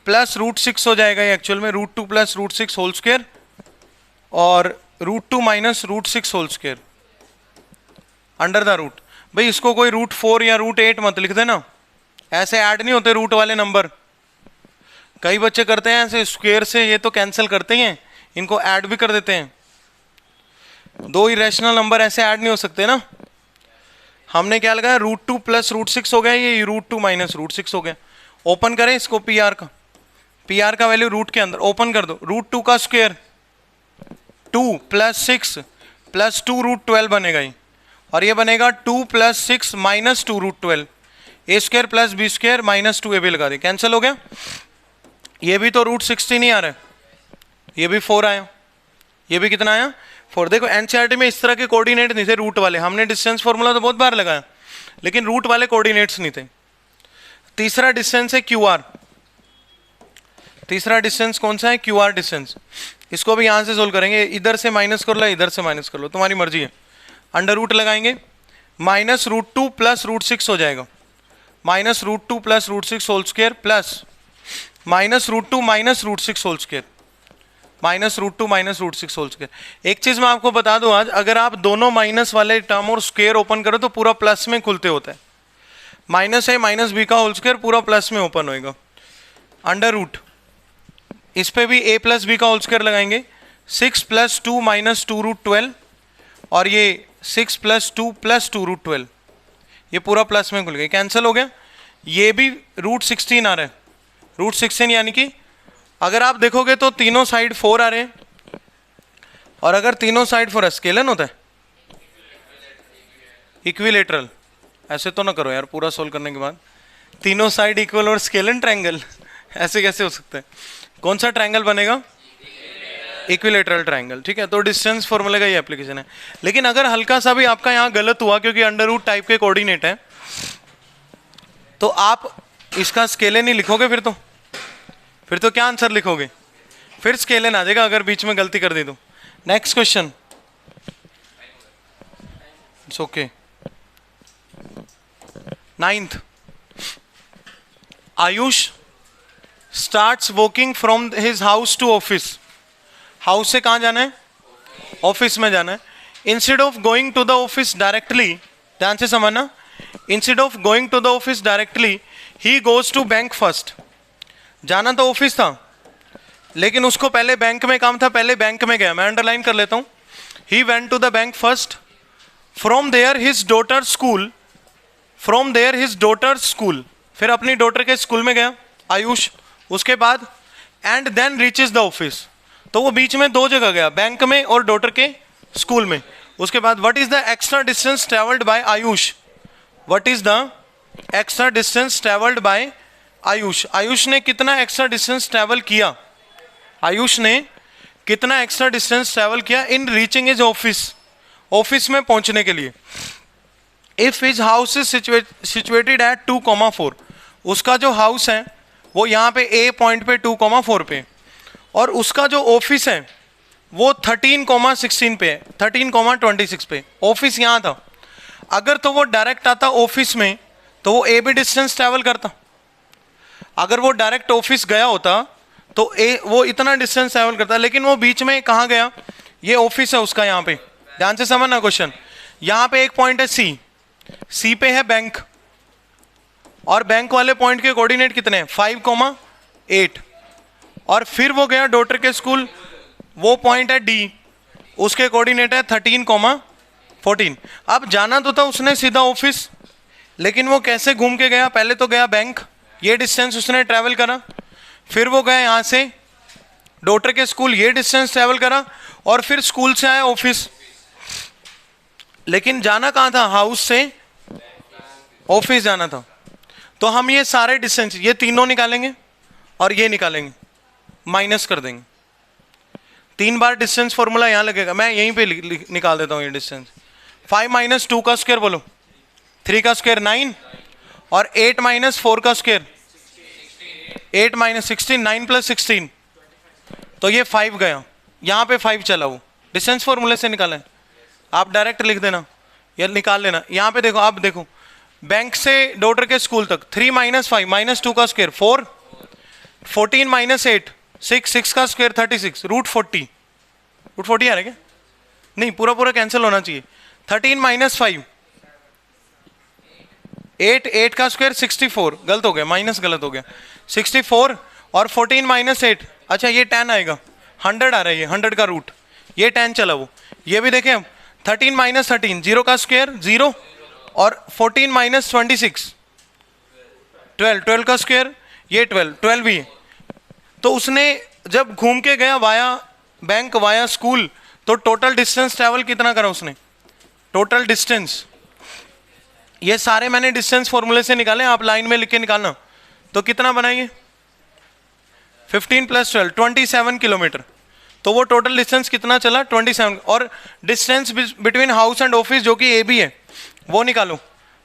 + √6 हो जाएगा, ये एक्चुअल में √2 + √6 होल स्क्वायर और √2 - √6 whole square under the root. भाई इसको कोई √4 या √8 मत लिख देना, ऐसे ऐड नहीं होते रूट वाले नंबर। कई बच्चे करते हैं ऐसे स्क्वायर से, ये तो कैंसिल करते हैं, इनको ऐड भी कर देते हैं। दो इरेशनल नंबर ऐसे ऐड नहीं हो सकते ना। हमने क्या लगाया √2 + √6 हो गया, ये √2 - √6 हो गया। ओपन करें इसको PR का, PR का वैल्यू रूट के अंदर ओपन कर दो, √2 का स्क्वायर 2 + 6 + 2 √12 बनेगा ये, और ये बनेगा 2 + 6 - 2 √12, A² + B² -2 AB लगा दे, कैंसिल हो गया। ये भी तो √16 ही आ रहा है, ये भी 4 आया, ये भी कितना आया 4। देखो NCERT में इस तरह के कोऑर्डिनेट नहीं थे रूट वाले। हमने डिस्टेंस फॉर्मूला तो बहुत बार लगाया, लेकिन रूट वाले कोऑर्डिनेट्स नहीं थे। तीसरा डिस्टेंस है QR। तीसरा डिस्टेंस कौन सा है QR डिस्टेंस। इसको भी यहाँ से सोल्व करेंगे, इधर से माइनस कर लो, इधर से माइनस कर लो, तुम्हारी मर्जी है। अंडर रूट लगाएंगे, -√2 + √6 हो जाएगा, -√2 + √6 whole square plus -√2 - √6 whole square, -√2 - √6 whole square. एक चीज मैं आपको बता दूं आज, अगर आप दोनों माइनस वाले टर्म और स्क्वायर ओपन करो तो पूरा प्लस में खुलते होता है। -a - b का होल स्क्वायर पूरा प्लस में ओपन होएगा। अंडर रूट इस पे भी a + b का होल स्क्वायर लगाएंगे, 6 + 2 - 2 √12 और ये 6 + 2 + 2 √12, ये पूरा प्लस में खुल गया, कैंसिल हो गया। ये भी √16 आ रहा है, √16 यानी कि अगर आप देखोगे तो तीनों साइड 4 आ रहे हैं, और अगर तीनों साइड 4 स्केलन होता है इक्विलेटरल। ऐसे तो ना करो यार, पूरा सोल्व करने के बाद तीनों साइड इक्वल और स्केलन ट्रायंगल, ऐसे कैसे हो सकता है। कौन सा ट्रायंगल बनेगा इक्विलेटरल ट्रायंगल, ठीक है। तो डिस्टेंस फॉर्मूले का ये एप्लीकेशन है। लेकिन अगर हल्का सा भी आपका यहाँ गलत हुआ क्योंकि अंडर रूट टाइप के कोऑर्डिनेट है, तो आप इसका स्केलन ही लिखोगे, फिर तो क्या आंसर लिखोगे, फिर स्केलन आ जाएगा अगर बीच में गलती कर दी तो। Next question, it's okay. 9th, Ayush starts walking from his house to office, house से कहाँ जाना है, ऑफिस में जाना है. Instead of going to the office directly, ध्यान से समझना, instead of going to the office directly he goes to bank first. जाना तो ऑफिस था लेकिन उसको पहले बैंक में काम था, पहले बैंक में गया. मैं अंडरलाइन कर लेता हूँ. He went to the bank first, from there his daughter school, from there his daughter school, फिर अपनी डॉटर के स्कूल में गया आयुष. उसके बाद and then reaches the office, तो वो बीच में दो जगह गया, बैंक में और डॉटर के स्कूल में. उसके बाद what is the extra distance travelled by Ayush, what is the extra distance travelled by Ayush. Ayush ने कितना एक्स्ट्रा डिस्टेंस ट्रेवल किया, आयुष ने कितना एक्स्ट्रा डिस्टेंस ट्रेवल किया इन रीचिंग हिज ऑफिस, ऑफिस में पहुंचने के लिए. If his house is situated at 2,4, उसका जो हाउस है वो यहाँ पे ए पॉइंट पे 2,4 पे, और उसका जो ऑफिस है वो 13,16 पे है, 13,26 पे. ऑफिस यहाँ था. अगर तो वो डायरेक्ट आता ऑफिस में तो वो ए भी डिस्टेंस ट्रैवल करता. अगर वो डायरेक्ट ऑफिस गया होता तो ए वो इतना डिस्टेंस ट्रैवल करता, लेकिन वो बीच में कहाँ गया, ये ऑफिस है उसका. यहाँ पे ध्यान से समझना क्वेश्चन. यहाँ पे एक पॉइंट है सी, सी पे है बैंक, और बैंक वाले पॉइंट के कोऑर्डिनेट कितने हैं 5,8, और फिर वो गया डॉटर के स्कूल, वो पॉइंट है डी, उसके कोऑर्डिनेट है 13,14. अब जाना तो था उसने सीधा ऑफिस, लेकिन वो कैसे घूम के गया, पहले तो गया बैंक, ये डिस्टेंस उसने ट्रैवल करा, फिर वो गया यहाँ से डॉटर के स्कूल, ये डिस्टेंस ट्रैवल करा, और फिर स्कूल से आया ऑफिस. लेकिन जाना कहाँ था, हाउस से ऑफिस जाना था. तो हम ये सारे डिस्टेंस, ये तीनों निकालेंगे और ये निकालेंगे, माइनस कर देंगे. 3 बार डिस्टेंस फॉर्मूला यहाँ लगेगा, मैं यहीं पे निकाल देता हूँ ये डिस्टेंस. 5 माइनस 2 का स्क्वायर बोलो, 3 का स्क्वायर 9, और 8 माइनस 4 का स्क्वायर 8 माइनस 16, 9 प्लस 16, तो ये 5 गया, यहाँ पे 5 चला, वो डिस्टेंस फॉर्मूले से निकाला है. आप डायरेक्ट लिख देना या निकाल लेना. यहाँ पे देखो, आप देखो बैंक से डॉटर के स्कूल तक 3 माइनस 5 माइनस 2 का स्क्वायर 4, 14 माइनस 8 6, 6 का स्क्वायर 36, रूट 40 आ रहा है क्या, नहीं पूरा पूरा कैंसिल होना चाहिए. 13 माइनस 5 8, 8 का स्क्वायर 64, गलत हो गया, माइनस गलत हो गया, 64, और 14 माइनस 8, अच्छा ये 10 आएगा, 100 आ रहा है, ये 100 का रूट, ये 10 चला. वो ये भी देखें, 13 माइनस 13 0 का स्क्वायर 0, और 14 माइनस 26 12, 12 का स्क्वायर ये 12, 12 भी है. तो उसने जब घूम के गया वाया बैंक वाया स्कूल, तो टोटल डिस्टेंस ट्रैवल कितना करा उसने, टोटल डिस्टेंस, ये सारे मैंने डिस्टेंस फॉर्मूले से निकाले, आप लाइन में लिख के निकालना. तो कितना बनाइए, 15 प्लस 12 27 किलोमीटर. तो वो टोटल डिस्टेंस कितना चला 27, और distance between house and office जो कि ए बी है वो निकालो.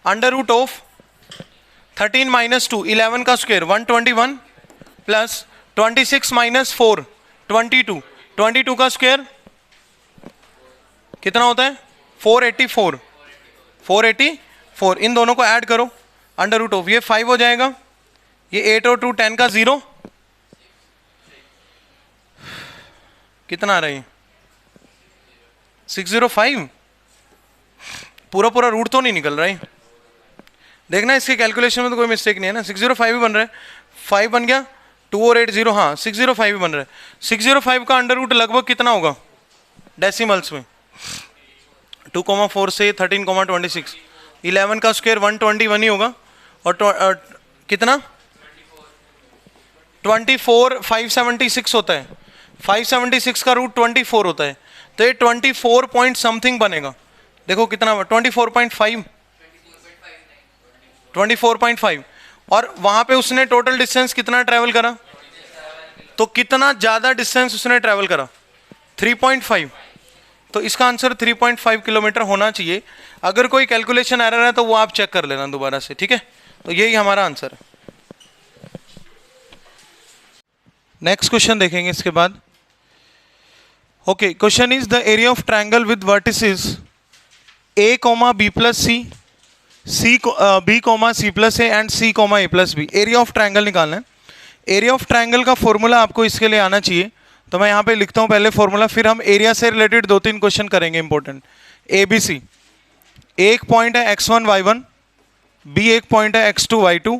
अंडर रूट ऑफ 13 माइनस 2 11 का स्क्वायर 121, प्लस 26 माइनस 4 22, 22 का स्क्वायर कितना होता है 484, 484. इन दोनों को ऐड करो, अंडर रूट ऑफ, ये 5 हो जाएगा, ये 8 और 2 10 का 0, कितना आ रहा है 605. पूरा पूरा रूट तो नहीं निकल रहा है, देखना इसके कैलकुलेशन में तो कोई मिस्टेक नहीं है ना. 605 ही बन रहा है, 5 बन गया, 2 और 8 0, हाँ 605 ही बन रहा है. 605 का अंडर रूट लगभग कितना होगा डेसिमल्स में, 2,4 से 13,26, 11 का स्क्वायर 121 ही होगा, और कितना 24 576 होता है, 576 का रूट 24 होता है, तो ये 24 पॉइंट समथिंग बनेगा. देखो कितना 24.5, 24.5, और वहां पे उसने टोटल डिस्टेंस कितना ट्रैवल करा, तो कितना ज्यादा डिस्टेंस उसने ट्रैवल करा 3.5. तो इसका आंसर 3.5 किलोमीटर होना चाहिए. अगर कोई कैलकुलेशन एरर है तो वो आप चेक कर लेना दोबारा से, ठीक है. तो यही हमारा आंसर है. नेक्स्ट क्वेश्चन देखेंगे इसके बाद. Okay, question is the area of triangle with vertices a, b plus C, b, c plus A and c, a plus b. Area of triangle निकालना है. एरिया ऑफ ट्राइंगल का formula आपको इसके लिए आना चाहिए, तो मैं यहाँ पे लिखता हूँ पहले फॉर्मूला, फिर हम एरिया से रिलेटेड 2-3 क्वेश्चन करेंगे इंपॉर्टेंट। ABC, एक पॉइंट है x1 y1, B एक पॉइंट है x2 y2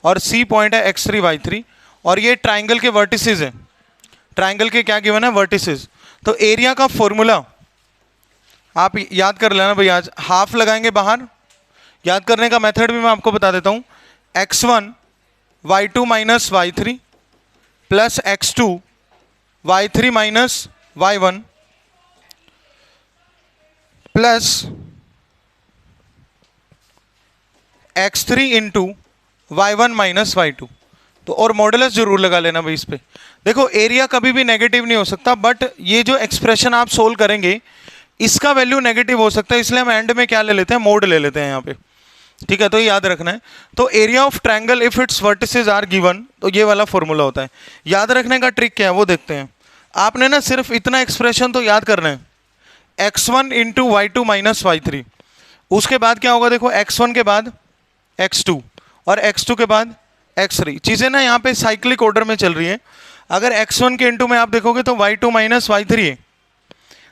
और C पॉइंट है x3 y3, और ये ट्राइंगल के वर्टिसेस हैं। ट्राइंगल के क्या गिवन है? वर्टिसेस। तो एरिया का फॉर्मूला आप याद कर लेना भाई, आज हाफ लगाएंगे बाहर। याद करने का मेथड भी मैं आपको बता देता हूँ, x1 y2 minus y3 plus x2 y3 minus y1 plus x3 into y1 minus y2। तो और मॉडुलस जरूर लगा लेना भाई इस पे। देखो एरिया कभी भी नेगेटिव नहीं हो सकता, बट ये जो एक्सप्रेशन आप सोल्व करेंगे इसका वैल्यू नेगेटिव हो सकता है, इसलिए हम एंड में क्या ले लेते हैं? मोड ले लेते हैं यहाँ पे, ठीक है। तो ये याद रखना है। तो area of triangle if its vertices are given, तो ये वाला फॉर्मूला होता है। याद रखने का ट्रिक क्या है वो देखते हैं। आपने ना सिर्फ इतना एक्सप्रेशन तो याद करना है, x1 into y2 minus y3। उसके बाद क्या होगा? देखो x1 के बाद x2 और x2 के बाद x3। चीज़ें ना यहाँ पे साइक्लिक ऑर्डर में चल रही है। अगर x1 के इंटू में आप देखोगे तो y2 माइनस y3 है।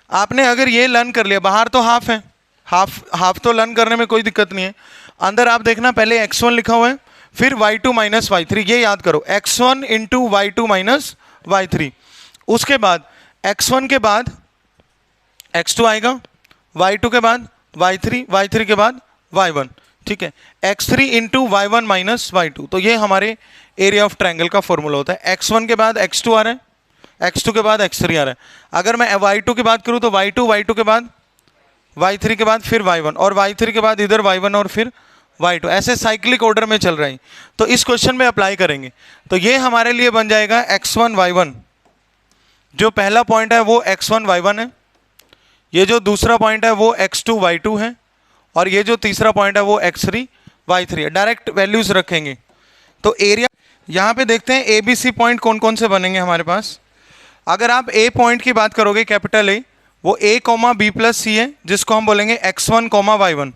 आपने अगर ये लर्न कर लिया, बाहर तो हाफ है, हाफ तो लर्न करने में कोई दिक्कत नहीं है। अंदर आप देखना पहले x1 लिखा हुआ है, फिर y2 माइनस y3, ये याद करो, x1 into y2 minus y3। उसके बाद x1 के बाद x2 आएगा, y2 के बाद y3, y3 के बाद y1, ठीक है। x3 into y1 minus y2, तो ये हमारे एरिया ऑफ ट्रायंगल का फॉर्मूला होता है। x1 के बाद x2 आ रहा है, x2 के बाद x3 आ रहा है। अगर मैं y2 की बात करूं तो y2 के बाद y3 के बाद फिर y1, और y3 के बाद इधर y1 और फिर y2, ऐसे साइक्लिक ऑर्डर में चल रहा है। तो इस क्वेश्चन में अप्लाई करेंगे तो ये हमारे लिए बन जाएगा x1 y1। जो पहला पॉइंट है वो x1 y1 है, ये जो दूसरा पॉइंट है वो x2 y2 है, और ये जो तीसरा पॉइंट है वो x3 y3 है। डायरेक्ट वैल्यूज रखेंगे। तो एरिया यहाँ पे देखते हैं ABC पॉइंट कौन कौन से बनेंगे हमारे पास। अगर आप A पॉइंट की बात करोगे, कैपिटल A, वो A B प्लस C है, जिसको हम बोलेंगे x1 y1।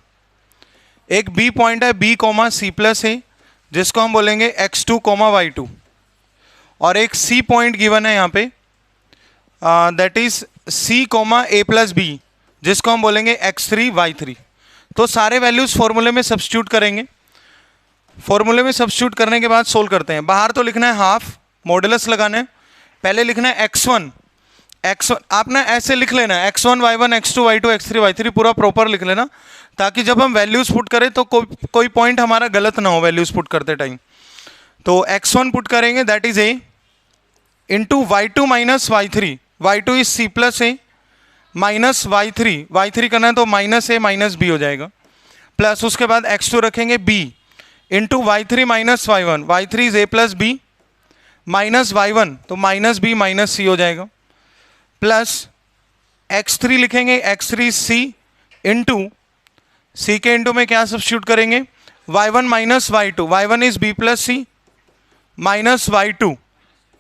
एक B पॉइंट है B C प्लस A, जिसको हम बोलेंगे x2 y2। और एक C पॉइंट गिवन है यहाँ पे, that is C A plus B, जिसको हम बोलेंगे x3 y3। तो सारे वैल्यूज फॉर्मूले में सब्स्टिट्यूट करेंगे। फॉर्मूले में सब्स्टिट्यूट करने के बाद सोल्व करते हैं। बाहर तो लिखना है हाफ, मॉडुलस लगाना है। पहले लिखना है x1 आप ना ऐसे लिख लेना, x1 y1 x2 y2 x3 y3 पूरा प्रॉपर लिख लेना, ताकि जब हम वैल्यूज पुट करें तो कोई पॉइंट हमारा गलत ना हो वैल्यूज पुट करते टाइम। तो x1 पुट करेंगे, that is A into y2 minus y2 is C plus A minus y3 करना है तो माइनस A माइनस B हो जाएगा, प्लस उसके बाद x2 रखेंगे B into y3 minus y3 is A plus B minus y1 तो माइनस B माइनस C हो जाएगा, प्लस x3 लिखेंगे, x3 C इंटू C के इंटू में क्या सब्स्टिट्यूट करेंगे? y1 minus y1 is B plus C minus y2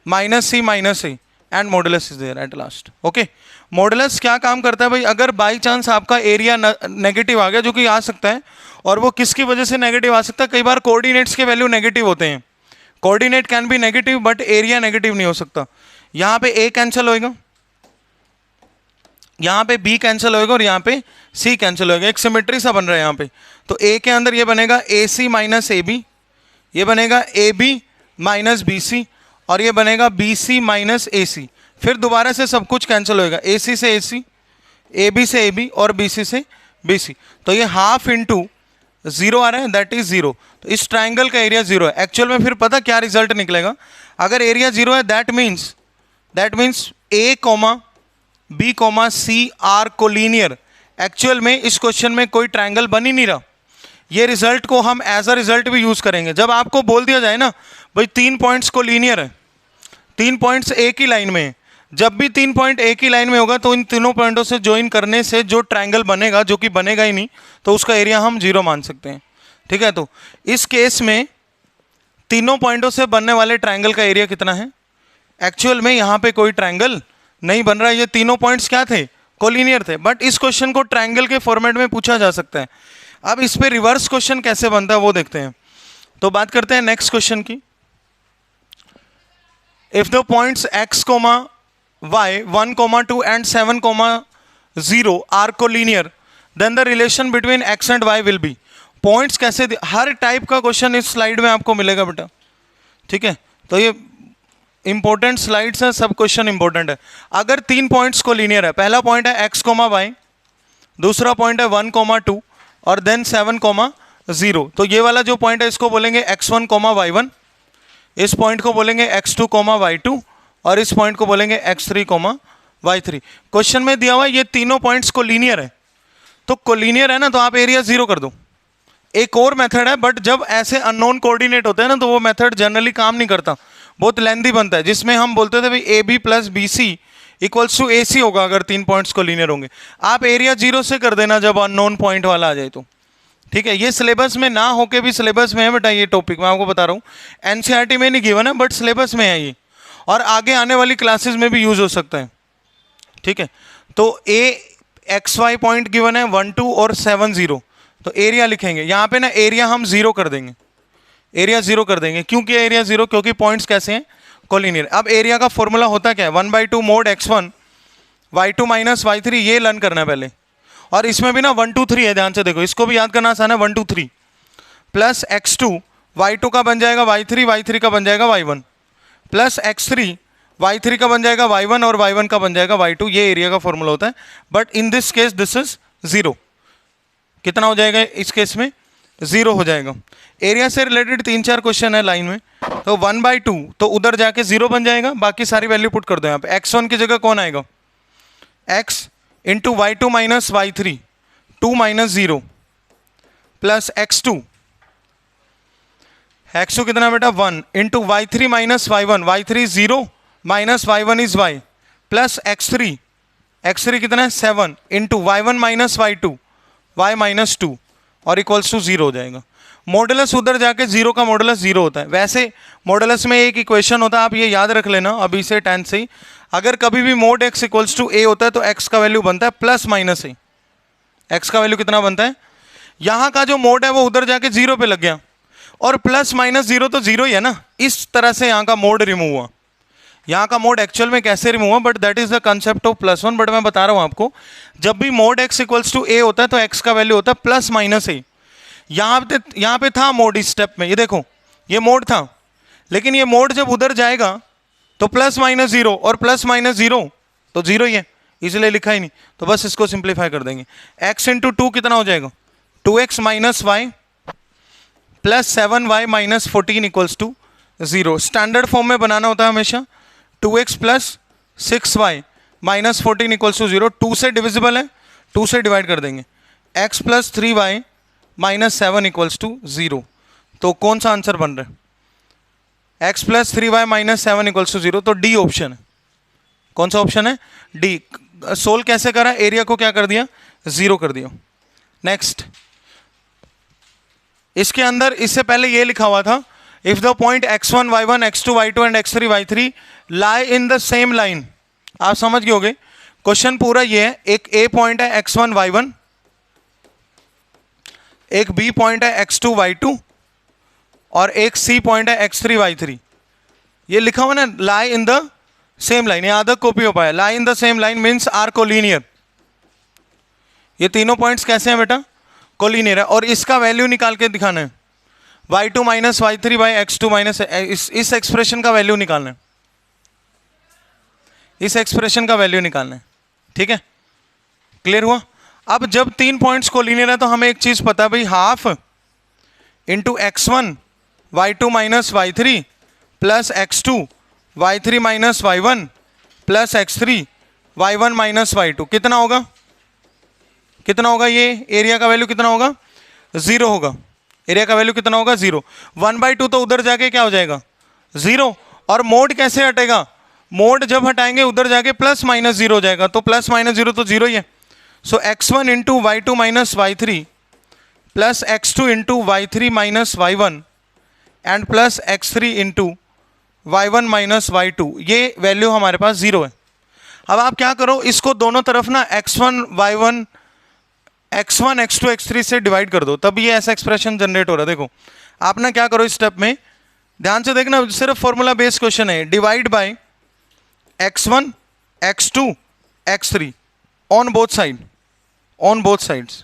minus C minus A and modulus is there at last. Okay, modulus क्या काम करता है भाई? अगर बाई चांस आपका एरिया नेगेटिव आ गया, जो कि आ सकता है, और वो किसकी वजह से नेगेटिव आ सकता है? कई बार कोऑर्डिनेट्स के वैल्यू नेगेटिव होते हैं। Coordinate can be negative but area negative नहीं हो सकता। यहाँ पे A कैंसिल होएगा, यहाँ पे B कैंसिल होएगा और यहाँ पे C कैंसिल होएगा। एक सिमेट्री सा बन रहा है यहाँ पे। तो A के अंदर ये बनेगा AC माइनस AB, ये बनेगा AB माइनस BC, और ये बनेगा BC माइनस AC। फिर दोबारा से सब कुछ कैंसिल होएगा, AC से AC, AB से AB और BC से BC। तो ये हाफ इंटू 0 आ रहा है, दैट इज 0। तो इस ट्राइंगल का एरिया 0 है। एक्चुअल में फिर पता क्या रिजल्ट निकलेगा? अगर एरिया 0 है that means A B C are collinear. Actual में इस क्वेश्चन में कोई ट्राइंगल बन ही नहीं रहा। ये रिजल्ट को हम एज अ रिजल्ट भी यूज करेंगे। जब आपको बोल दिया जाए ना भाई 3 पॉइंट्स कोलिनियर है, 3 पॉइंट्स एक ही लाइन में है, जब भी 3 पॉइंट एक ही लाइन में होगा तो इन तीनों पॉइंटों से ज्वाइन करने से जो ट्रायंगल बनेगा, जो कि बनेगा ही नहीं, तो उसका एरिया हम 0 मान सकते हैं। ठीक है, तो इस केस में तीनों पॉइंटों से बनने वाले ट्रायंगल का एरिया कितना है? एक्चुअल में यहाँ पे कोई ट्रायंगल नहीं बन रहा है। ये तीनों पॉइंट्स क्या थे? कोलिनियर थे। बट इस क्वेश्चन को ट्रायंगल के फॉर्मेट में पूछा जा सकता है। अब इस पे रिवर्स क्वेश्चन कैसे बनता है वो देखते हैं। तो बात करते हैं नेक्स्ट क्वेश्चन की। if the points x comma y 1 comma 2 and 7 comma 0 are collinear then the relation between x and y will be। Points कैसे, हर टाइप का क्वेश्चन इस स्लाइड में आपको मिलेगा बेटा, ठीक है। तो ये इंपॉर्टेंट स्लाइड्स है, सब क्वेश्चन इंपॉर्टेंट है। अगर 3 पॉइंट्स को लीनियर है, पहला पॉइंट है x कोमा y, दूसरा पॉइंट है 1 कोमा 2 और देन 7 कोमा 0, तो ये वाला जो पॉइंट है इसको बोलेंगे x1 कोमा y1, इस पॉइंट को बोलेंगे x2 कोमा y2 और इस पॉइंट को बोलेंगे x3 कोमा y3। क्वेश्चन में दिया हुआ ये तीनों पॉइंट्स को लीनियर है, तो कोलिनियर है ना, तो आप एरिया 0 कर दो। एक और मेथड है, बट जब ऐसे अननोन कोऑर्डिनेट होते हैं ना तो वो मेथड जनरली काम नहीं करता, बहुत लेंथी बनता है, जिसमें हम बोलते थे भाई A B plus B C equals to A C होगा अगर 3 पॉइंट्स को लीनियर होंगे। आप एरिया 0 से कर देना जब अननोन पॉइंट वाला आ जाए तो, ठीक है। ये सिलेबस में ना होके भी सिलेबस में है बेटा, ये टॉपिक मैं आपको बता रहा हूँ, एनसीईआरटी में नहीं गिवन है बट सिलेबस में है ये, और आगे आने वाली क्लासेस में भी यूज हो सकता है, ठीक है। तो ए एक्स वाई पॉइंट गिवन है 1 2 और 7 0, तो एरिया लिखेंगे यहाँ पे ना, एरिया हम 0 कर देंगे, एरिया 0 कर देंगे। क्योंकि एरिया 0, क्योंकि पॉइंट्स कैसे हैं, कोलिनियर। अब एरिया का फॉर्मूला होता क्या है, 1/2 mode x1 y2 minus y3, ये लर्न करना है पहले। और इसमें भी ना 1 2 3 है, ध्यान से देखो, इसको भी याद करना आसान है, 1 2 3 प्लस x2 y2 का बन जाएगा y3, y3 का बन जाएगा y1 प्लस x3 y3 का बन जाएगा y1 और y1 का बन जाएगा y2। ये एरिया का फॉर्मूला होता है, but in this case this is 0। कितना हो जाएगा इस केस में, 0 हो जाएगा। एरिया से रिलेटेड 3-4 क्वेश्चन है लाइन में, तो 1/2 तो उधर जाके 0 बन जाएगा, बाकी सारी वैल्यू पुट कर दो यहाँ पे। x1 की जगह कौन आएगा, x into y2 minus y3 2 minus 0 plus x2 कितना बेटा 1 into y3 minus y1 y3 0 minus y1 is y plus x3 कितना है 7 into y1 minus y2 y minus 2 और इक्वल्स टू 0 हो जाएगा। मॉडुलस उधर जाके 0 का मॉडुलस 0 होता है। वैसे मॉडुलस में एक इक्वेशन होता है, आप ये याद रख लेना अभी से 10 से ही, अगर कभी भी mod x equals to a होता है तो x का वैल्यू बनता है प्लस माइनस a। x का वैल्यू कितना बनता है, यहाँ का जो मोड है वो उधर जाके 0 पे लग गया, और प्लस माइनस 0 तो 0 ही है ना, इस तरह से यहाँ का मोड रिमूव हुआ। यहाँ का मोड एक्चुअल में कैसे रिमूव हुआ, but that is the concept of +1। But मैं बता रहा हूँ आपको, जब भी mod x equals to a होता है तो x का वैल्यू होता है प्लस माइनस a। यहाँ पे था मोड इस स्टेप में, ये देखो ये मोड था, लेकिन ये मोड जब उधर जाएगा तो प्लस माइनस 0 और प्लस माइनस 0 तो 0 ही है, इसलिए लिखा ही नहीं, तो बस इसको सिंप्लीफाई कर देंगे। x इंटू 2 कितना हो जाएगा, 2x minus y plus 7y minus 14 equals to 0। Standard form में बनाना होता है हमेशा, 2x plus 6y minus 14 equals to 0। 2 से डिविजिबल है, 2 से डिवाइड कर देंगे, x plus 3y minus 7 equals to 0। तो कौन सा आंसर बन रहा है, x plus 3y minus 7 equals to 0, तो डी ऑप्शन है। कौन सा ऑप्शन है, डी। सोल्व कैसे करा, एरिया को क्या कर दिया, 0 कर दिया। नेक्स्ट, इसके अंदर इससे पहले ये लिखा हुआ था, if the point x1 y1 x2 y2 and x3 y3 lie in the same line. आप समझ गए होगे, क्वेश्चन पूरा ये है, एक a पॉइंट है x1 y1, एक b पॉइंट है x2 y2 और एक c पॉइंट है x3 y3। ये लिखा हुआ ना, lie in the same line, ये आधा कॉपी हो पाया। Lie in the same line means are collinear. ये तीनों पॉइंट्स कैसे हैं बेटा, कोलिनियर है, और इसका वैल्यू निकाल के दिखाना है, y2 minus y3 by x2 minus, इस एक्सप्रेशन का वैल्यू निकालना है, इस एक्सप्रेशन का वैल्यू निकालना है, ठीक है। क्लियर हुआ। अब जब 3 पॉइंट्स कोलिनियर है तो हमें एक चीज पता है भाई, half into x1 y2 minus y3 plus x2 y3 minus y1 plus x3 y1 minus y2 कितना होगा, कितना होगा, ये एरिया का वैल्यू कितना होगा, 0 होगा। एरिया का वैल्यू कितना होगा, 0। 1/2 तो उधर जाके क्या हो जाएगा, 0। और मोड कैसे हटेगा, मोड जब हटाएंगे उधर जाके प्लस माइनस 0 हो जाएगा, तो प्लस माइनस 0 तो 0 ही है। सो x1 into y2 minus y3 plus x2 into y3 minus y1 and plus x3 into y1 minus y2, ये वैल्यू हमारे पास 0 है। अब आप क्या करो, इसको दोनों तरफ ना x1 y1 x1 x2 x3 से डिवाइड कर दो, तब ये ऐसा एक्सप्रेशन जनरेट हो रहा है। देखो आप ना क्या करो, इस स्टेप में ध्यान से देखना, सिर्फ फॉर्मूला बेस्ड क्वेश्चन है। Divide by x1 x2 x3 on both side, on both sides,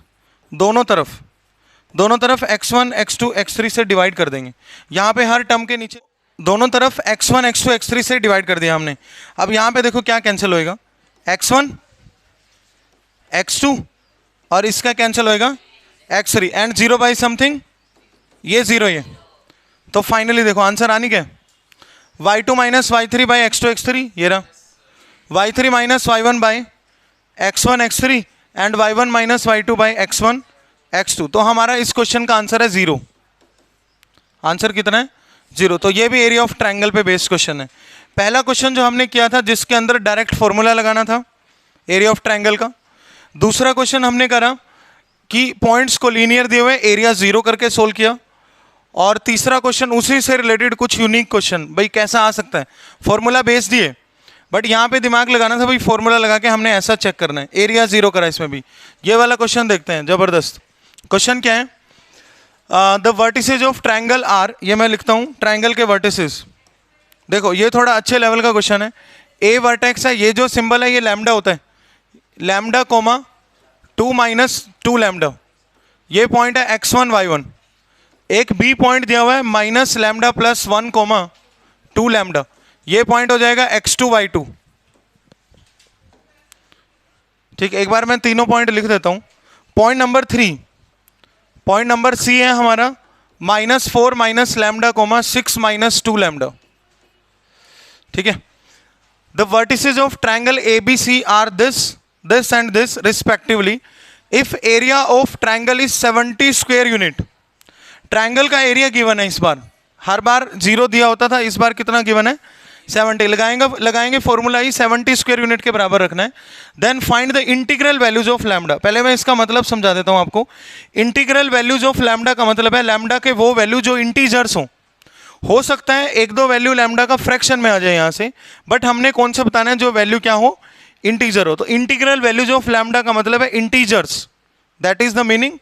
दोनों तरफ x1 x2 x3 से डिवाइड कर देंगे। यहाँ पे हर टर्म के नीचे दोनों तरफ x1 x2 x3 से डिवाइड कर दिया हमने। अब यहाँ पे देखो क्या कैंसिल होएगा, x1 x2 और इसका कैंसिल होएगा x3 एंड 0 बाई समथिंग, ये 0 ये। तो फाइनली देखो आंसर आनी क्या है, y2 minus y3 by x2 x3, ये रहा y3 minus y1 by x1 x3 and y1 minus y2 by x1 x2। तो हमारा इस क्वेश्चन का आंसर है 0। आंसर कितना है, 0। तो ये भी एरिया ऑफ ट्रायंगल पे बेस्ड क्वेश्चन है। पहला क्वेश्चन जो हमने किया था जिसके अंदर डायरेक्ट फॉर्मूला लगाना था एरिया ऑफ ट्रायंगल का। दूसरा क्वेश्चन हमने करा कि पॉइंट्स को लीनियर दिए हुए एरिया 0 करके सोल्व किया। और तीसरा क्वेश्चन उसी से रिलेटेड कुछ यूनिक क्वेश्चन, भाई कैसा आ सकता है, फॉर्मूला बेस्ड दिए बट यहाँ पे दिमाग लगाना था, भाई फॉर्मूला लगा के हमने ऐसा चेक करना है। एरिया 0 करा इसमें भी। ये वाला क्वेश्चन देखते हैं, जबरदस्त क्वेश्चन क्या है। The vertices of triangle are, ये मैं लिखता हूँ ट्रायंगल के वर्टिसेज। देखो ये थोड़ा अच्छे लेवल का क्वेश्चन है। ए वर्टेक्स है, ये जो सिंबल है ये लैम्डा होता है, लैम्डा कोमा 2 माइनस 2 लैम्डा। ये पॉइंट है x1 y1। एक बी पॉइंट दिया हुआ है minus lambda plus 1 comma 2 lambda. ये पॉइंट हो जाएगा x2 y2। ठीक, एक बार मैं तीनों पॉइंट लिख देता हूं। Point number 3, point number C है हमारा -4 minus lambda comma 6 minus 2 lambda. ठीक है, the vertices of triangle ABC are this and this respectively if area of triangle is 70 square unit. Triangle का एरिया गिवन है, इस बार हर बार 0 दिया होता था, इस बार कितना गिवन है 70। लगाएंगे फॉर्मूला ही 70 स्क्वायर यूनिट के बराबर रखना है। Then find the integral values of lambda. पहले मैं इसका मतलब समझा देता हूं आपको। इंटीग्रल वैल्यूज ऑफ लैम्डा का मतलब है लैम्डा के वो वैल्यू जो इंटीजर्स हो सकता है 1-2 वैल्यू लैम्डा का फ्रैक्शन में आ जाए यहाँ से, बट हमने कौन सा बताना है जो वैल्यू क्या हो, इंटीजर हो। तो इंटीग्रल वैल्यूज ऑफ लैम्डा का मतलब है integers, that is the meaning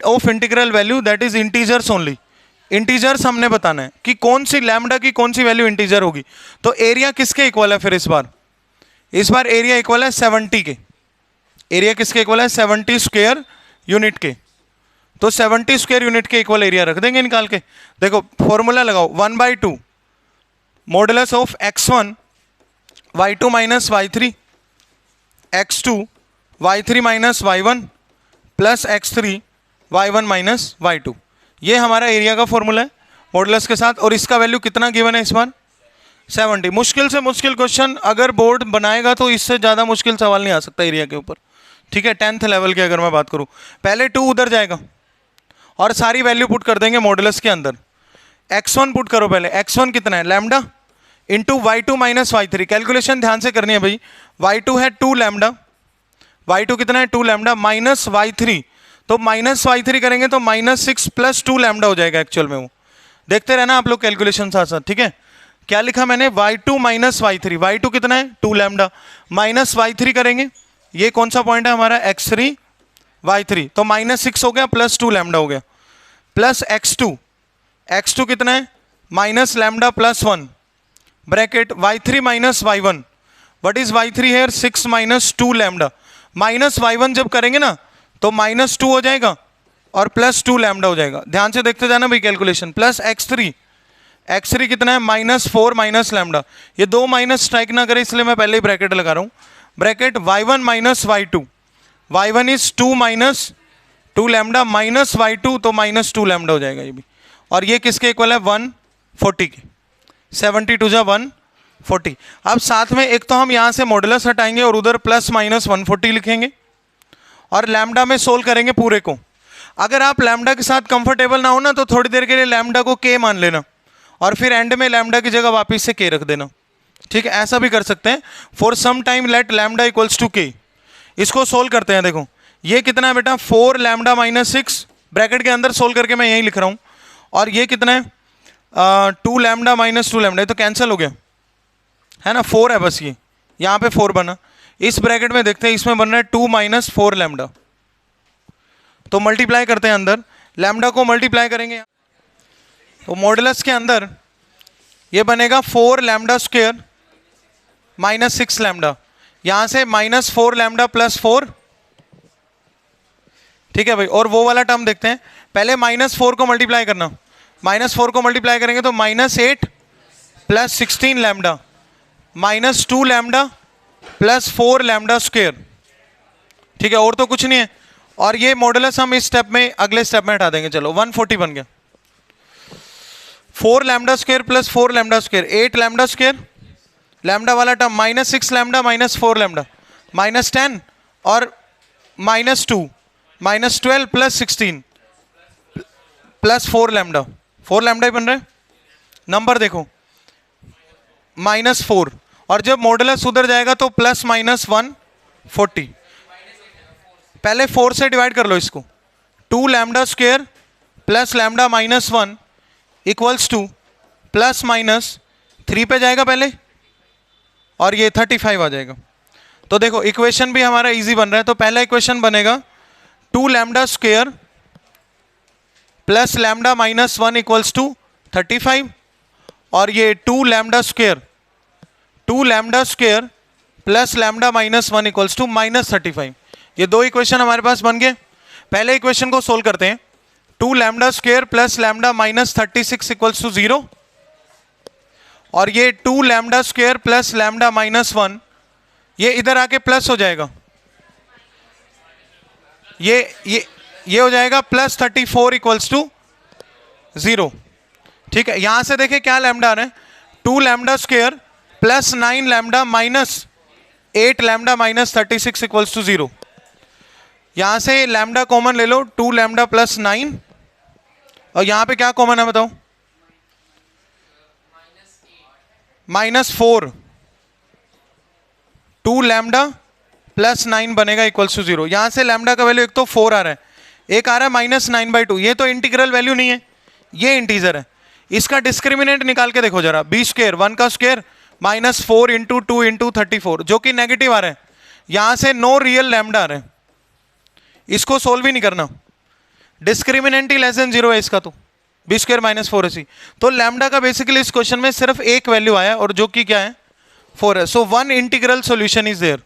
of integral value, that is integers only. Integers हमने बताना है कि कौन सी लैम्डा की कौन सी वैल्यू इंटीजर होगी। तो एरिया किसके इक्वल है फिर इस बार एरिया इक्वल है 70 के। एरिया किसके इक्वल है 70 स्क्वायर यूनिट के। तो 70 स्क्वायर यूनिट के इक्वल एरिया रख देंगे निकाल के। देखो फॉर्मूला लगाओ 1/2 modulus of x1 y2 minus y3 x2 y3 minus y1 plus x3 y1 minus y2। ये हमारा एरिया का फॉर्मूला है मॉडुलस के साथ। और इसका वैल्यू कितना गिवन है इस बार 70। मुश्किल से मुश्किल क्वेश्चन अगर बोर्ड बनाएगा तो इससे ज़्यादा मुश्किल सवाल नहीं आ सकता एरिया के ऊपर। ठीक है, 10th लेवल की अगर मैं बात करूँ, पहले 2 उधर जाएगा और सारी वैल्यू पुट कर देंगे मॉडुलस के अंदर। x1 पुट करो पहले, x1 कितना है lambda into y2 minus y3। Calculation ध्यान से करनी है भाई। y2 है 2 लैम्डा, y2 कितना है 2 लैम्डा माइनस y3, तो माइनस y3 करेंगे तो -6 प्लस 2 लैम्डा हो जाएगा एक्चुअल में। वो देखते रहना आप लोग कैलकुलेशन साथ साथ। ठीक है, क्या लिखा मैंने y2 माइनस y3। y2 कितना है 2 लैम्डा माइनस y3 करेंगे, ये कौन सा पॉइंट है हमारा x3 y3, तो -6 हो गया प्लस 2 लैम्डा हो गया, प्लस x2 कितना है minus lambda plus 1 bracket y3 minus y1। What is y3 here 6 minus 2 lambda. Minus y1 जब करेंगे ना तो -2 हो जाएगा और प्लस 2 लैम्डा हो जाएगा। ध्यान से देखते जाना भाई कैलकुलेशन। प्लस x3 कितना है -4 माइनस लैम्डा। ये 2 माइनस स्ट्राइक ना करे इसलिए मैं पहले ही ब्रैकेट लगा रहा हूँ। Bracket y1 minus y2, y1 is 2 minus 2 lambda minus y2, तो -2 लैम्डा हो जाएगा ये भी। और ये किसके इक्वल है 140 के। 72 जा 140। अब साथ में एक तो हम यहाँ से मॉडुलस हटाएंगे और उधर प्लस माइनस 140 लिखेंगे और लैम्डा में सोल्व करेंगे पूरे को। अगर आप लैम्डा के साथ कंफर्टेबल ना हो ना तो थोड़ी देर के लिए लैम्डा को के मान लेना और फिर एंड में लैम्डा की जगह वापस से के रख देना। ठीक है, ऐसा भी कर सकते हैं। For some time let lambda equals to k. इसको सोल्व करते हैं। देखो ये कितना है बेटा 4 लैम्डा माइनस 6 ब्रैकेट के अंदर सोल्व करके मैं यही लिख रहा हूँ। और ये कितना है 2 लैम्डा माइनस 2 लैम्डा, ये तो कैंसिल हो गया है ना, 4 है बस। ये यहाँ पे 4 बना। इस ब्रैकेट में देखते हैं इसमें बन रहा है 2 माइनस 4 लैम्डा। तो मल्टीप्लाई करते हैं अंदर, लैम्डा को मल्टीप्लाई करेंगे तो मॉडुलस के अंदर ये बनेगा 4 लैम्डा स्क्वायर माइनस 6 लैम्डा, यहां से माइनस 4 लैम्डा प्लस 4, ठीक है भाई। और वो वाला टर्म देखते हैं, पहले -4 को मल्टीप्लाई करना, -4 को मल्टीप्लाई करेंगे तो -8 plus 16 lambda minus 2 lambda plus 4 lambda square, ठीक है, और तो कुछ नहीं है। और ये मॉडुलस हम इस स्टेप में, अगले स्टेप में हटा देंगे। चलो 140 बन गया। 4 lambda square plus 4 lambda square 8 lambda square, lambda वाला टर्म -6 लैम्डा माइनस 4 लैम्डा -10 और -2 -12 प्लस 16 प्लस 4 लैम्डा, 4 लैम्डा ही बन रहा है। नंबर देखो -4, और जब मॉडुलस उधर जाएगा तो प्लस माइनस 140। पहले 4 से डिवाइड कर लो इसको, 2 lambda square plus lambda -1 equals two plus minus 3 पे जाएगा पहले, और ये 35 आ जाएगा। तो देखो इक्वेशन भी हमारा इजी बन रहा है। तो पहला इक्वेशन बनेगा 2 lambda square plus lambda -1 equals to 35, और ये 2 lambda square plus lambda -1 equals to -35। ये दो इक्वेशन हमारे पास बन गए। पहले इक्वेशन को सोल्व करते हैं। 2 lambda square plus lambda -36 equals to 0, और ये 2 लैम्डा स्क्वायर प्लस लैम्डा -1 ये इधर आके प्लस हो जाएगा, ये हो जाएगा +34 इक्वल्स टू 0, ठीक है। यहां से देखें क्या लैम्डा आ रहा है, 2 lambda square plus 9 lambda minus 8 lambda -36 equals to 0। यहां से लैम्डा कॉमन ले लो, 2 लैम्डा प्लस 9, और यहां पे क्या कॉमन है बताओ, -4, 2 लैम्डा प्लस 9 बनेगा इक्वल्स टू 0। यहां से लैम्डा का वैल्यू एक तो 4 आ रहा है, एक आ रहा है -9/2। ये तो इंटीग्रल वैल्यू नहीं है, ये इंटीजर है। इसका डिस्क्रिमिनेंट निकाल के देखो जरा, b स्क्वायर 1 का स्क्वायर -4 × 2 × 34, जो कि नेगेटिव आ रहा है। यहां से नो रियल लैम्डा आ रहा है, इसको सोल्व ही नहीं करना, डिस्क्रिमिनेंट ही <0 है इसका, तो b स्क्वायर -4ac। तो लैम्डा का बेसिकली इस क्वेश्चन में सिर्फ एक वैल्यू आया, और जो कि क्या है 4 है। So 1 integral solution is there.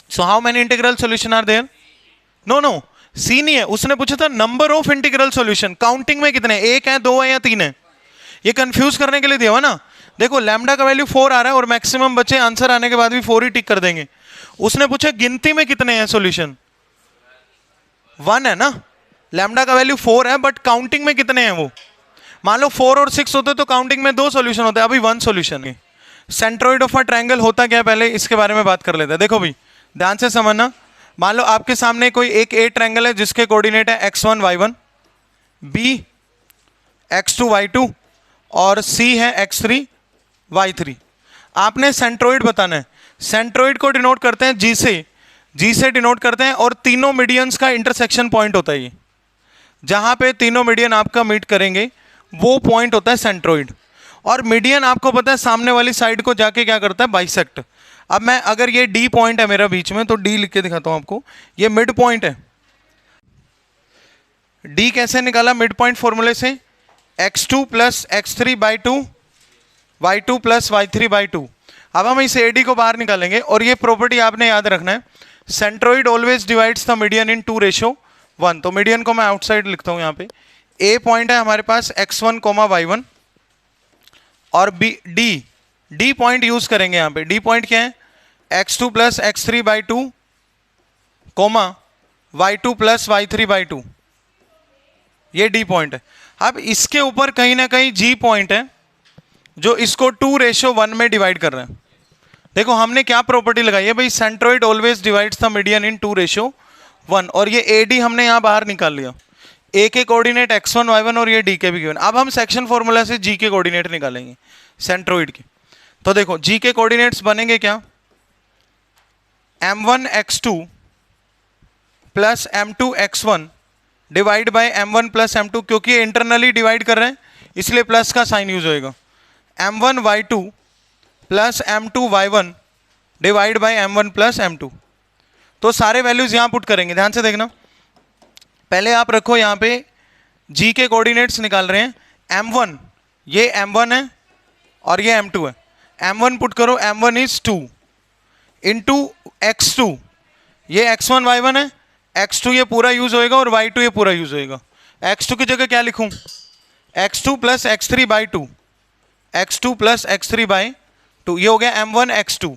So how many integral solution are there? No C नहीं है, उसने पूछा था number of integral solution, counting में कितने, 1 है 2 है या 3 है, ये कंफ्यूज करने के लिए दिया हुआ ना। देखो लैम्डा का वैल्यू 4 आ रहा है और मैक्सिमम बच्चे आंसर आने के बाद भी 4 ही टिक कर देंगे। उसने पूछा गिनती में कितने हैं सॉल्यूशन, 1 है ना, लैम्डा का वैल्यू 4 है बट काउंटिंग में कितने हैं वो। मान लो 4 और 6 होते तो काउंटिंग में 2 सॉल्यूशन होते हैं, अभी 1 सॉल्यूशन है। सेंट्रोइड ऑफ अ ट्रायंगल होता क्या है, पहले इसके बारे में बात कर लेते हैं। देखो भाई ध्यान से समझना, मान लो आपके सामने कोई एक ए ट्रायंगल है जिसके कोऑर्डिनेट है x1 y1, b x2 y2 और c है x3 y3। आपने सेंट्रोइड बताना है। सेंट्रोइड को डिनोट करते हैं जी से डिनोट करते हैं, और तीनों मीडियंस का इंटरसेक्शन पॉइंट होता है ये, जहां पे तीनों मीडियन आपका मीट करेंगे वो पॉइंट होता है सेंट्रोइड। और मीडियन आपको पता है सामने वाली साइड को जाके क्या करता है, बाइसेक्ट। अब मैं अगर ये डी पॉइंट है मेरा बीच में, तो डी लिख के दिखाता हूं आपको, ये मिड पॉइंट है। डी कैसे निकाला मिड पॉइंट फॉर्मूले से, x2 plus x3/2 y2 plus y3/2। अब हम इस AD को बाहर निकालेंगे, और ये प्रॉपर्टी आपने याद रखना है, centroid always divides the median in 2:1। तो मीडियन को मैं आउटसाइड लिखता हूं यहाँ पे। ए पॉइंट है हमारे पास x1, y1, और डी पॉइंट यूज करेंगे यहाँ पे। डी पॉइंट क्या है, x2 plus x3/2 y2 plus y3/2, ये डी पॉइंट है। अब इसके ऊपर कहीं ना कहीं जी पॉइंट है जो इसको 2:1 में डिवाइड कर रहे हैं। देखो हमने क्या प्रॉपर्टी लगाई है भाई, centroid always divides the median in 2:1, और ये AD हमने यहां बाहर निकाल लिया। ए के कोऑर्डिनेट x1 y1 और ये डी के भी गिवन। अब हम सेक्शन फॉर्मूला से जी के कोऑर्डिनेट निकालेंगे सेंट्रोइड के। तो देखो जी के कोऑर्डिनेट्स बनेंगे क्या, m1 x2 plus m2 x1 divide by m1 plus m2, क्योंकि ये इंटरनली डिवाइड कर रहे हैं इसलिए प्लस का साइन यूज होएगा। m1 y2 plus m2 y1 divide by m1 plus m2। तो सारे वैल्यूज यहां पुट करेंगे, ध्यान से देखना। पहले आप रखो यहाँ पे जी के कोऑर्डिनेट्स निकाल रहे हैं, m1 ये m1 है, और ये m2 है, m1 पुट करो, m1 इज 2 इंटू x2, ये x1 y1 है, x2 ये पूरा यूज होएगा और y2 ये पूरा यूज होएगा। x2 की जगह क्या लिखूं, x2 plus x3 by 2, x2 plus x3 by 2, ये हो गया m1 x2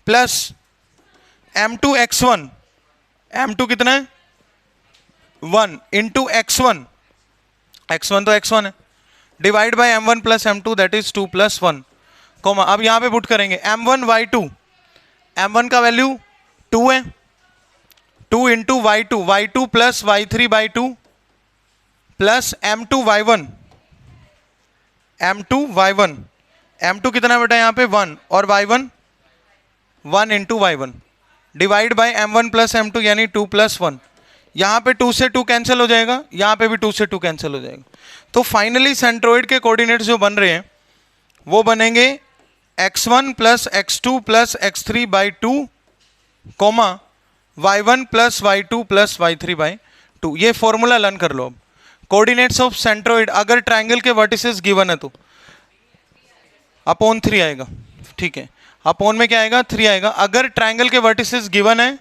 plus m2 x1, m2 कितना है 1 इंटू x1, x1 तो x1 है, divide by m1 plus m2 that is 2 plus 1, comma अब यहाँ पे पुट करेंगे m1 y2, m1 का वैल्यू 2 है, 2 into y2, y2 plus y3 by 2 plus m2 y1, m2 y1, m2 कितना बेटा यहाँ पे 1 और y1 1 into y1 divide by m1 plus m2 यानी 2 प्लस 1, यहाँ पे 2 से 2 कैंसिल हो जाएगा, यहाँ पे भी 2 से 2 कैंसिल हो जाएगा। तो फाइनली सेंट्रोइड के कोऑर्डिनेट्स जो बन रहे हैं वो बनेंगे x1 plus x2 plus x3 by 2 comma y1 plus y2 plus y3 by 2। ये फॉर्मूला लर्न कर लो। अब कोऑर्डिनेट्स ऑफ सेंट्रोइड अगर ट्रायंगल के वर्टिसेस गिवन है तो अपॉन 3 आएगा, ठीक है, अपॉन में क्या आएगा 3 आएगा। अगर ट्रायंगल के वर्टिसेस गिवन है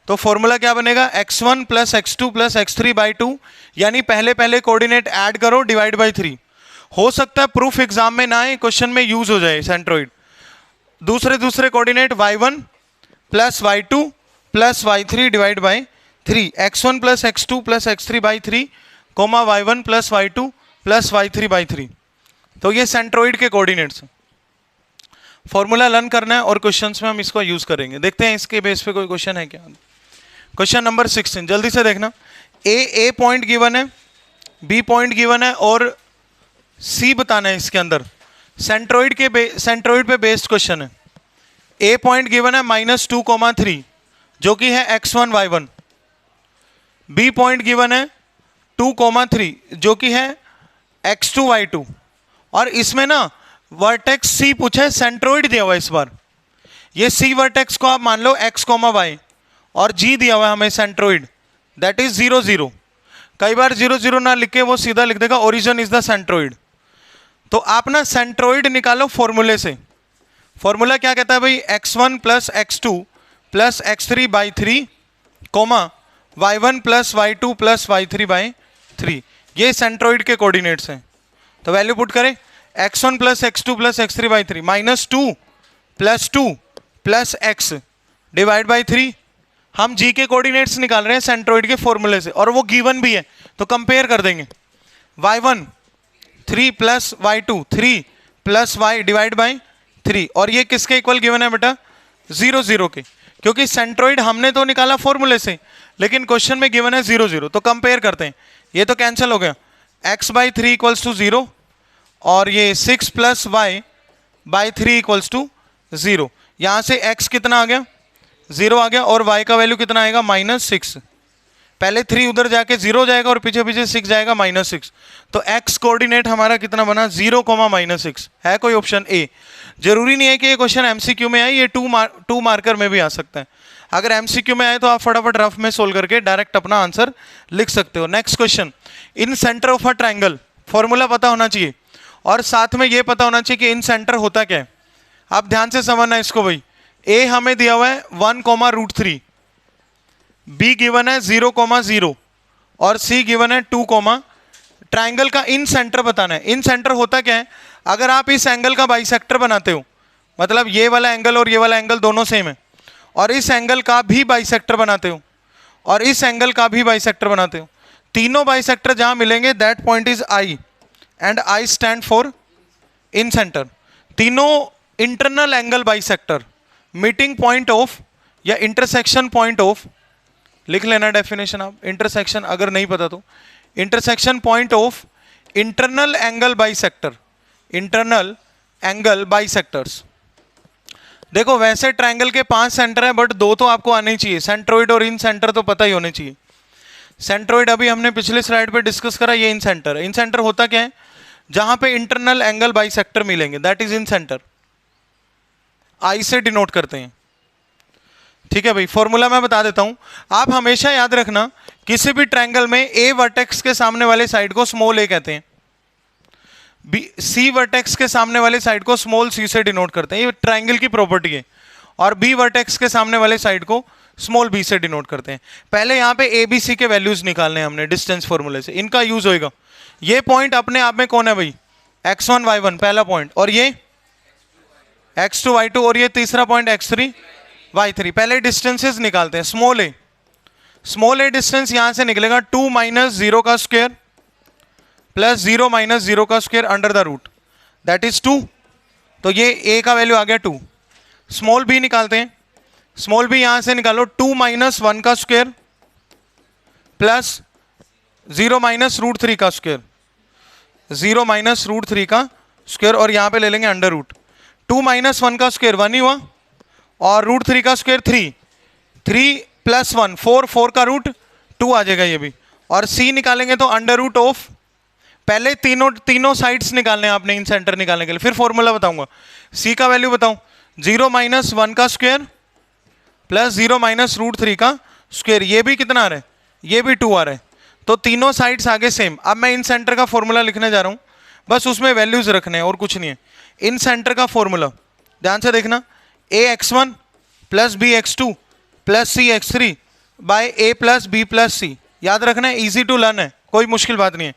तो फॉर्मूला क्या बनेगा x1 plus x2 plus x3 by 2, यानी पहले पहले कोऑर्डिनेट ऐड करो डिवाइड बाई 3। हो सकता है प्रूफ एग्जाम में ना आए, क्वेश्चन में यूज हो जाए सेंट्रोइड। दूसरे coordinate y1 plus y2 plus y3 divide by 3, x1 plus x2 plus x3 by 3 comma y1 plus y2 plus y3 by 3। तो ये सेंट्रोइड के कोऑर्डिनेट्स हैं। फॉर्मूला लर्न करना है और क्वेश्चंस में हम इसको यूज करेंगे। देखते हैं इसके बेस पे कोई क्वेश्चन है क्या। क्वेश्चन नंबर 16 जल्दी से देखना। ए पॉइंट गिवन है, बी पॉइंट गिवन है और सी बताना है इसके अंदर। सेंट्रोइड पे बेस्ड क्वेश्चन है। ए पॉइंट गिवन है -2,3 जो कि है x1 y1, B point given है 2,3 जो कि है x2 y2, और इसमें ना वर्टेक्स सी पूछा है, सेंट्रोइड दिया हुआ है इस बार। ये सी वर्टेक्स को आप मान लो x, y और g दिया हुआ है हमें सेंट्रोइड, दैट इज 0 0। कई बार 0 0 ना लिख के वो सीधा लिख देगा ओरिजिन इज द सेंट्रोइड। तो आप ना सेंट्रोइड निकालो फॉर्मूले से। फॉर्मूला क्या कहता है भाई, x1 plus x2 plus x3 by 3 comma y1 plus y2 plus y3 by 3। ये सेंट्रोइड के कोऑर्डिनेट्स हैं। तो वैल्यू पुट करें x1 plus x2 plus x3 by 3 -2 plus 2 plus x divide by 3। हम g के कोऑर्डिनेट्स निकाल रहे हैं सेंट्रोइड के फॉर्मूले से और वो गिवन भी है, तो कंपेयर कर देंगे। y1 3 plus y2 3 plus y divide by 3, और ये किसके इक्वल गिवन है बेटा 0 0 के, क्योंकि सेंट्रोइड हमने तो निकाला फॉर्मूले से लेकिन क्वेश्चन में गिवन है 0 0। तो कंपेयर करते हैं, ये तो कैंसिल हो गया, x बाई 3 इक्वल्स टू 0 और ये 6 plus y by 3 equals to 0। यहाँ से x कितना आ गया 0 आ गया और y का वैल्यू कितना आएगा -6। पहले 3 उधर जाके 0 जाएगा और पीछे पीछे 6 जाएगा -6। तो x कोऑर्डिनेट हमारा कितना बना 0, -6। है कोई ऑप्शन ए। जरूरी नहीं है कि ये क्वेश्चन एमसीक्यू में आए, ये 2 मार्कर में भी आ सकता है। अगर एमसीक्यू में आए तो आप फटाफट रफ में सोल्व करके डायरेक्ट अपना आंसर लिख सकते हो। Next question, in centre of a triangle, formula पता होना चाहिए और साथ में ये पता होना चाहिए कि इन सेंटर होता क्या है। आप ध्यान से समझना इसको भाई। ए हमें दिया हुआ है 1,√3, बी गिवन है 0,0 और सी गिवन है 2, ट्रायंगल का इन सेंटर बताना है। इन सेंटर होता क्या है, अगर आप इस एंगल का बाइसेक्टर बनाते हो, मतलब ये वाला एंगल और ये वाला एंगल दोनों सेम है, और इस एंगल का भी बाइसेक्टर बनाते हो और इस एंगल का भी बाइसेक्टर बनाते हो, तीनों बाइसेक्टर जहां मिलेंगे that point is I and I stand for incentre. तीनों internal angle bisector, meeting point of या इंटरसेक्शन पॉइंट ऑफ, लिख लेना डेफिनेशन आप, इंटरसेक्शन अगर नहीं पता तो, intersection point of internal angle bisector, internal angle bisectors. देखो वैसे ट्रायंगल के 5 सेंटर है बट 2 तो आपको आने ही चाहिए, सेंट्रोइड और इन सेंटर तो पता ही होने चाहिए। सेंट्रोइड अभी हमने पिछले स्लाइड पे डिस्कस करा, ये इन सेंटर है। इन सेंटर होता क्या है, जहां पे इंटरनल एंगल बाइसेक्टर मिलेंगे दैट इज इन सेंटर, आई से डिनोट करते हैं। ठीक है भाई, फॉर्मूला मैं बता देता हूं, आप हमेशा याद रखना किसी भी ट्रायंगल में ए वर्टेक्स के सामने वाले साइड को स्मॉल ए कहते हैं, बी सी वर्टेक्स के सामने वाले साइड को स्मॉल सी से डिनोट करते हैं, ये ट्राइंगल की प्रॉपर्टी है, और बी वर्टेक्स के सामने वाले साइड को स्मॉल बी से डिनोट करते हैं। पहले यहाँ पे ए बी सी के वैल्यूज निकालने हैं हमने डिस्टेंस फॉर्मूले से, इनका यूज होएगा। ये पॉइंट अपने आप में कौन है भाई, x1 y1 पहला पॉइंट, और ये x2 y2, और ये तीसरा पॉइंट x3 y3। पहले डिस्टेंसेस निकालते हैं। स्मॉल ए डिस्टेंस यहां से निकलेगा 2 माइनस 0 का स्क्वायर प्लस 0 माइनस 0 का square under the root, that is 2। तो ये a का वैल्यू आ गया 2। स्मॉल b निकालते हैं। स्मॉल b यहां से निकालो 2 माइनस 1 का स्क्वायर प्लस 0 माइनस रूट 3 का स्क्वायर, 0 माइनस रूट 3 का स्क्वायर, और यहां पे ले लेंगे अंडर रूट। 2 माइनस 1 का स्क्वायर 1 ही हुआ, और रूट 3 का स्क्वायर 3, 3 प्लस 1 4, 4 का रूट 2 आ जाएगा ये भी। और c निकालेंगे तो अंडर रूट ऑफ, पहले तीनों साइड्स निकालने हैं आपने इन सेंटर निकालने के लिए, फिर फॉर्मूला बताऊंगा। c का वैल्यू बताऊं, 0 माइनस 1 का स्क्वायर प्लस 0 माइनस रूट 3 का स्क्वायर, ये भी कितना आ रहा है, ये भी 2 आ रहा है। तो तीनों साइड्स आगे सेम। अब मैं इन सेंटर का फॉर्मूला लिखने जा रहा हूं, बस उसमें वैल्यूज रखने हैं और कुछ नहीं है। इन सेंटर का फॉर्मूला ध्यान से देखना, a x1 plus b x2 plus c x3 by a plus b plus c, याद रखना है, इजी टू लर्न है, कोई मुश्किल बात नहीं है।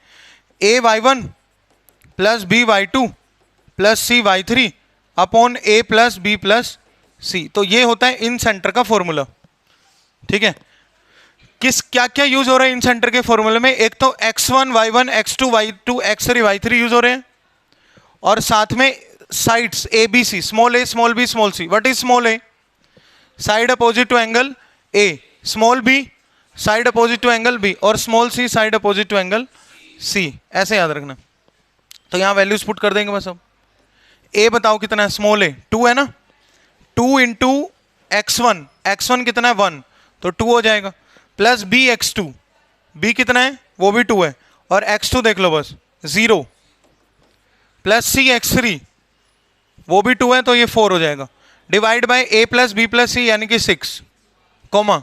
a y1 plus b y2 plus c y3 upon a plus b plus c। तो ये होता है इन सेंटर का फॉर्मूला, ठीक है। क्या क्या यूज हो रहा है इन सेंटर के फॉर्मूले में, एक तो x1 y1 x2 y2 x3 y3 use हो रहे हैं, और साथ में sides a b c, small a small b small c। What is small a, side opposite to angle a, small b side opposite to angle b, और small c side opposite to angle c, ऐसे याद रखना। तो यहां values put कर देंगे बस। अब a बताओ कितना है, स्मॉल a 2 है ना, 2 इंटू x1, x1 कितना है 1, तो 2 हो जाएगा, प्लस b x2, b कितना है वो भी 2 है, और x2 देख लो बस 0, प्लस c x3 वो भी 2 है, तो ये 4 हो जाएगा, divide by a plus b plus c यानी कि 6, कॉमा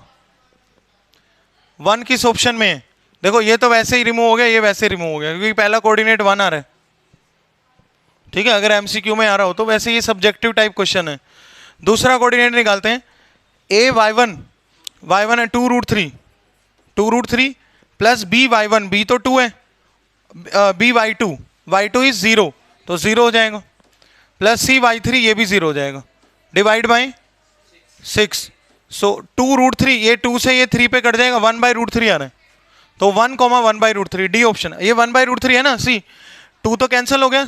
1 किस ऑप्शन में है। देखो ये तो वैसे ही रिमूव हो गया, ये वैसे रिमूव हो गया, क्योंकि पहला कोऑर्डिनेट 1 आ रहा है, ठीक है। अगर एमसीक्यू में आ रहा हो तो वैसे ये सब्जेक्टिव टाइप क्वेश्चन है। दूसरा कोऑर्डिनेट निकालते हैं, a y1 है 2 root 3 plus b y1, b तो 2 है, b y2 इज 0, तो 0 हो जाएगा, प्लस c y3 ये भी 0 हो जाएगा, डिवाइड बाय 6। सो 2 रूट 3, ये 2 से ये 3 पे कट जाएगा, 1 बाई रूट 3 आ रहा है, तो 1 1 बाई रूट 3, डी ऑप्शन। ये 1 बाई रूट 3 है ना, सी 2 तो कैंसिल हो गया,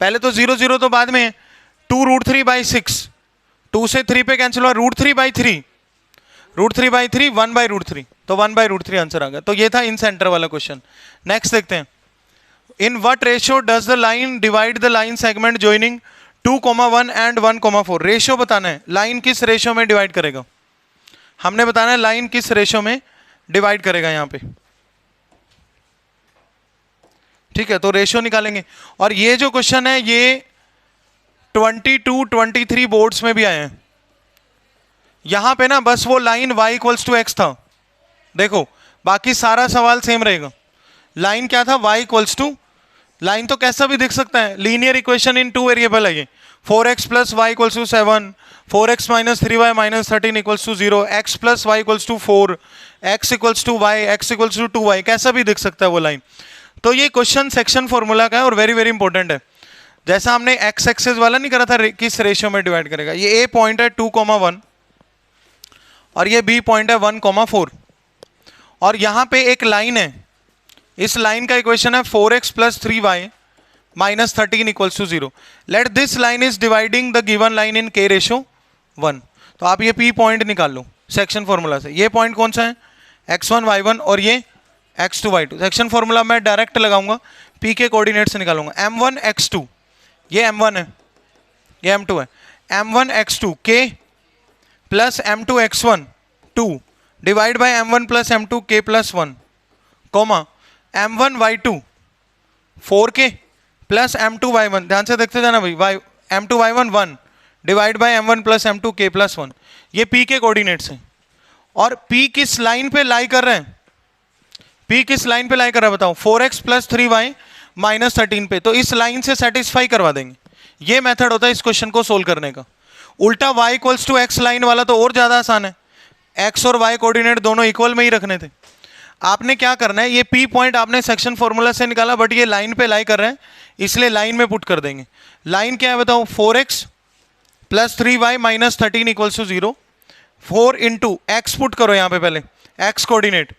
पहले तो 0 0 तो बाद में है, 2 रूट 3 बाई 6, 2 से 3 पे कैंसिल हुआ, रूट 3 बाई 3, 1 बाई रूट 3, तो 1 बाई रूट 3 आंसर आ गया। तो ये था इन सेंटर वाला क्वेश्चन। नेक्स्ट देखते हैं, in what ratio does the line divide the line segment joining 2,1 and 1,4। Ratio बताना है, लाइन किस रेशियो में डिवाइड करेगा, हमने बताना है लाइन किस रेशियो में डिवाइड करेगा यहाँ पे, ठीक है। तो रेशियो निकालेंगे, और ये जो क्वेश्चन है ये 22, 23 बोर्ड्स में भी आए हैं। यहां पे ना बस वो line y equals to x था, देखो बाकी सारा सवाल सेम रहेगा। लाइन क्या था, y इक्वल्स टू, लाइन तो कैसा भी दिख सकता है, लीनियर इक्वेशन इन 2 वेरिएबल है ये, 4x plus y equals to 7, 4x minus 3y minus 13 equals to 0, x plus y equals to 4, x equals to y, x equals to 2y, कैसा भी दिख सकता है वो लाइन। तो ये क्वेश्चन सेक्शन फॉर्मूला का है और वेरी वेरी इंपॉर्टेंट है। जैसा हमने x एक्सेस वाला नहीं करा था, किस रेशियो में डिवाइड करेगा। ये a पॉइंट है 2,1 और ये b पॉइंट है 1,4, और यहां पे एक लाइन है, इस लाइन का इक्वेशन है 4x plus 3y minus 13 equals to 0। Let this line is dividing the given line in k ratio 1। तो आप ये p पॉइंट निकाल लो सेक्शन फॉर्मूला से। ये पॉइंट कौन सा है, x1 y1 और ये x2 y2। सेक्शन फॉर्मूला मैं डायरेक्ट लगाऊंगा, p के कोऑर्डिनेट से निकालूंगा। m1 x2, ये m1 है, ये m2 है, m1 x2 k plus m2 x1 2 divide by m1 plus m2 k plus 1, comma m1 y2 4k plus m2 y1, ध्यान से देखते जाना भाई, m2 y1 1 divide by m1 plus m2 k plus 1। ये p के coordinates हैं, और p किस लाइन पे लाई कर रहे हैं, p किस लाइन पे लाई कर रहा है बताओ, 4x प्लस 3y -13 पे, तो इस लाइन से सेटिस्फाई करवा देंगे। ये मेथड होता है इस क्वेश्चन को सोल्व करने का। उल्टा y equals to x line वाला तो और ज़्यादा आसान है, x और y कोऑर्डिनेट दोनों इक्वल में ही रखने थे। आपने क्या करना है, ये p पॉइंट आपने सेक्शन फॉर्मूला से निकाला, बट ये लाइन पे लाई कर रहे हैं इसलिए लाइन में पुट कर देंगे। लाइन क्या है बताओ, 4x plus 3y minus 13 equals to 0। 4 into x put करो यहाँ पे पहले, x coordinate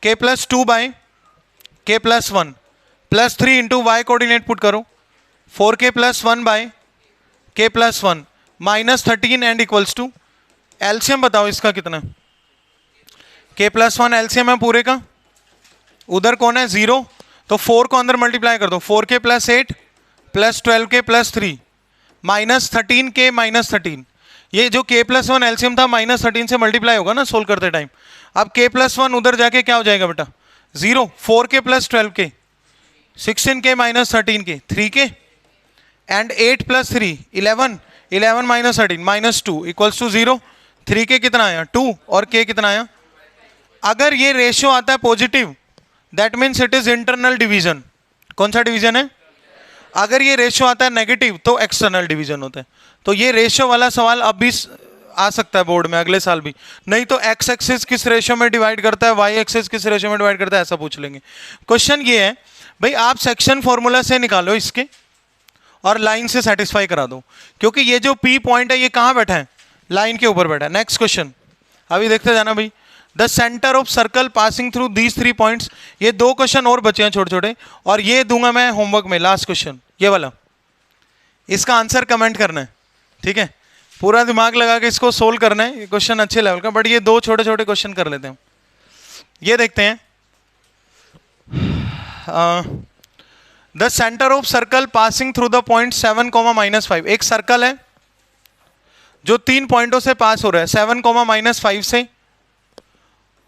k plus 2 by k plus 1 plus 3 into y coordinate put करो 4k plus 1 by k plus 1 minus 13 and equals to, LCM बताओ इसका कितना है, k plus 1 LCM है पूरे का, उधर कौन है 0, तो 4 को अंदर मल्टीप्लाई कर दो, 4k plus 8 plus 12k plus 3 minus 13k minus 13। ये जो k प्लस 1 एलसीएम था माइनस 13 से मल्टीप्लाई होगा ना सोल्व करते टाइम। अब k प्लस 1 उधर जाके क्या हो जाएगा बेटा 0, 4k plus 12k 16k minus 13k 3k and 8 plus 3 11, 11 minus 13 minus 2 equals to 0। 3k कितना आया 2 और k कितना आया। अगर ये रेशियो आता है positive that means it is internal division. कौन सा डिवीजन है, अगर ये रेशियो आता है नेगेटिव तो एक्सटर्नल डिवीजन होता है। तो ये रेशियो वाला सवाल अब भी आ सकता है बोर्ड में अगले साल भी, नहीं तो एक्स एक्सिस किस रेशियो में डिवाइड करता है, वाई एक्सिस किस रेशियो में डिवाइड करता है, ऐसा पूछ लेंगे। क्वेश्चन ये है भाई, आप सेक्शन फॉर्मूला से निकालो इसके और लाइन से सेटिस्फाई करा दो, क्योंकि ये जो पी पॉइंट है ये कहाँ बैठा है, लाइन के ऊपर बैठा है। नेक्स्ट क्वेश्चन अभी देखते जाना भाई। The centre of circle passing through these 3 points. ये 2 क्वेश्चन और बचे हैं छोटे छोटे, और ये दूंगा मैं होमवर्क में लास्ट क्वेश्चन ये वाला, इसका आंसर कमेंट करना है, ठीक है। पूरा दिमाग लगा के इसको सोल्व करना है, ये क्वेश्चन अच्छे लेवल का, बट ये 2 छोटे छोटे क्वेश्चन कर लेते हैं। ये देखते हैं, the centre of circle passing through the point 7, -5। एक सर्कल है जो 3 पॉइंटों से पास हो रहा है, 7, -5 से,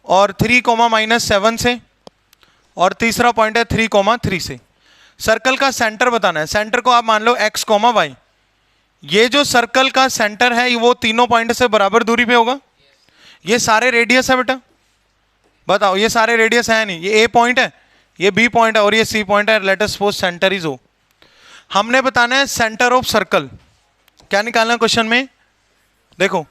और 3, -7 से, और तीसरा पॉइंट है 3, 3 से। सर्कल का सेंटर बताना है। सेंटर को आप मान लो x, y। ये जो सर्कल का सेंटर है वो तीनों पॉइंट से बराबर दूरी पे होगा। ये सारे रेडियस है बेटा, बताओ ये सारे रेडियस है नहीं, ये a पॉइंट है, ये b पॉइंट है और ये c पॉइंट है। Let us suppose centre is o। हमने बताना है सेंटर ऑफ सर्कल। क्या निकालना है क्वेश्चन में, देखो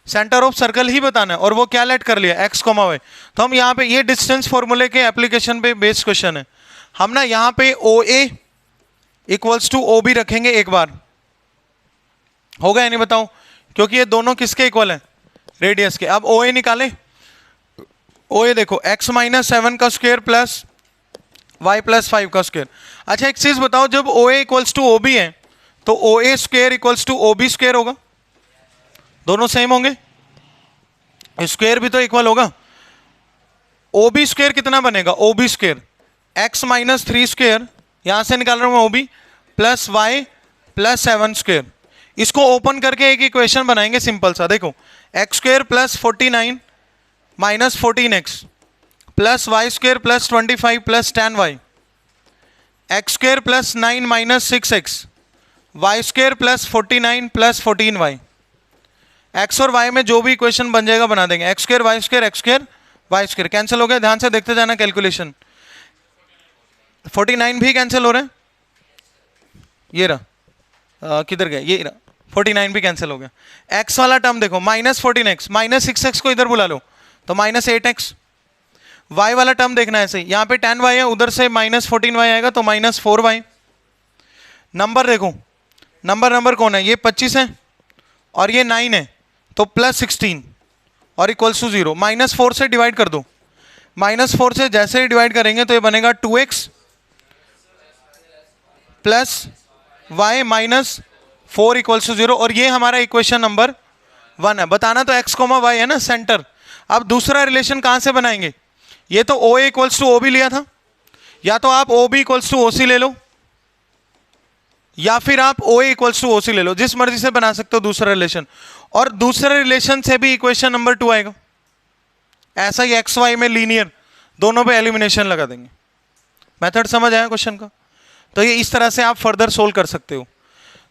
सेंटर ऑफ सर्कल ही बताना है, और वो क्या लेट कर लिया x, y। तो हम यहाँ पे ये डिस्टेंस फॉर्मूले के एप्लीकेशन पे बेस्ड क्वेश्चन है। हम ना यहाँ पे OA इक्वल्स टू OB रखेंगे एक बार, होगा या नहीं बताओ, क्योंकि ये दोनों किसके इक्वल है, रेडियस के। अब OA निकाले, OA देखो x - 7 का स्क्वायर प्लस y + 5 का स्क्वायर। अच्छा एक चीज बताओ, जब OA इक्वल्स टू OB है तो OA square equals to OB square होगा, दोनों सेम होंगे, स्क्वायर भी तो इक्वल होगा। OB स्क्वायर कितना बनेगा, OB स्क्वायर x - 3 स्क्वायर, यहां से निकाल रहा हूं मैं OB, प्लस y + 7 स्क्वायर। इसको ओपन करके एक इक्वेशन बनाएंगे सिंपल सा, देखो x square plus 49 minus 14x plus y square plus 25 plus 10y, x square plus 9 minus 6x, y square plus 49 plus 14y। x और y में जो भी इक्वेशन बन जाएगा बना देंगे, x square y square x square y square cancel हो गया। ध्यान से देखते जाना कैलकुलेशन, 49 भी कैंसिल हो रहे हैं, ये रहा किधर गया, ये रहा 49 भी कैंसिल हो गया। x वाला टर्म देखो -14x, -6x को इधर बुला लो तो -8x। y वाला टर्म देखना है ऐसे, यहाँ पे 10y है, उधर से -14y आएगा तो -4y। नंबर देखो, नंबर कौन है, ये 25 है और ये 9 है, तो +16 और इक्वल्स टू 0। -4 से डिवाइड कर दो, -4 से जैसे ही डिवाइड करेंगे तो ये बनेगा 2x plus y -4 equals to 0, और ये हमारा इक्वेशन नंबर 1 है। बताना तो x, y है ना सेंटर। अब दूसरा रिलेशन कहां से बनाएंगे, ये तो OA इक्वल्स टू OB लिया था, या तो आप OB इक्वल्स टू OC ले लो, या फिर आप OA इक्वल्स टू OC ले लो, जिस मर्जी से बना सकते हो दूसरा रिलेशन। और दूसरे रिलेशन से भी इक्वेशन नंबर 2 आएगा। ऐसा ही x y में लीनियर, दोनों पे एलिमिनेशन लगा देंगे। मेथड समझ आया क्वेश्चन का, तो ये इस तरह से आप फर्दर सोल्व कर सकते हो।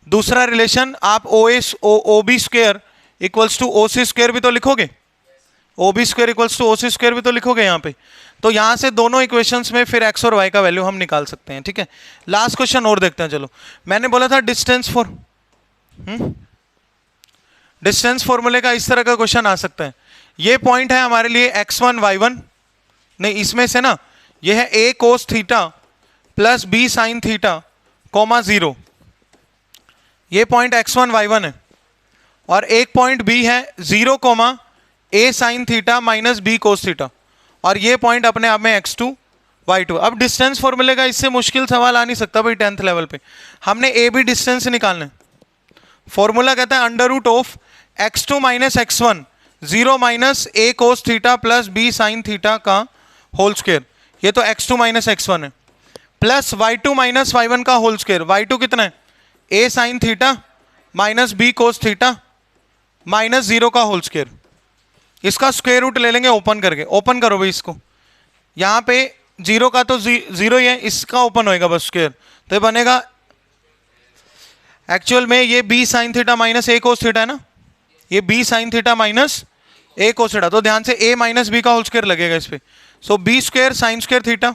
दूसरा रिलेशन आप OB square equals to OC square भी तो लिखोगे, O B square equals to O C square भी तो लिखोगे यहाँ पे। तो यहाँ से दोनों इक्वेशंस में फिर एक्स और वाई का वैल्यू हम निकाल सकते हैं, ठीक है। लास्ट क्वेश्चन और देखते हैं। चलो, मैंने बोला था डिस्टेंस फॉर डिस्टेंस फॉर्मूले का इस तरह का क्वेश्चन आ सकता है। ये पॉइंट है हमारे लिए x1 y1, नहीं इसमें से ना ये है a cos theta plus b sine theta comma 0, ये पॉइंट x1 y1 है। और एक पॉइंट b है 0 comma a sine theta minus b cos theta, और ये पॉइंट अपने आप में x2 y2। अब डिस्टेंस फॉर्मूले का इससे मुश्किल सवाल आ नहीं सकता भाई 10th लेवल पे। हमने a b डिस्टेंस निकालना है। फॉर्मूला कहता है under root of x2 minus x1 0 minus a cos theta plus b sine theta का होल स्क्वायर, ये तो x2 माइनस x1 है, प्लस y2 माइनस y1 का होल स्क्वायर। y2 कितना है a sine theta minus b cos theta minus 0 का whole square. इसका square root ले लेंगे ओपन करके। ओपन करो भाई इसको, यहाँ पे 0 का तो 0 ही है, इसका ओपन होएगा बस स्क्वायर, तो ये बनेगा एक्चुअल में ये b sine theta minus a cos theta है ना, ये b sine theta minus a cos theta, तो ध्यान से a माइनस b का होल स्क्वायर लगेगा इस पे। सो b square sine square theta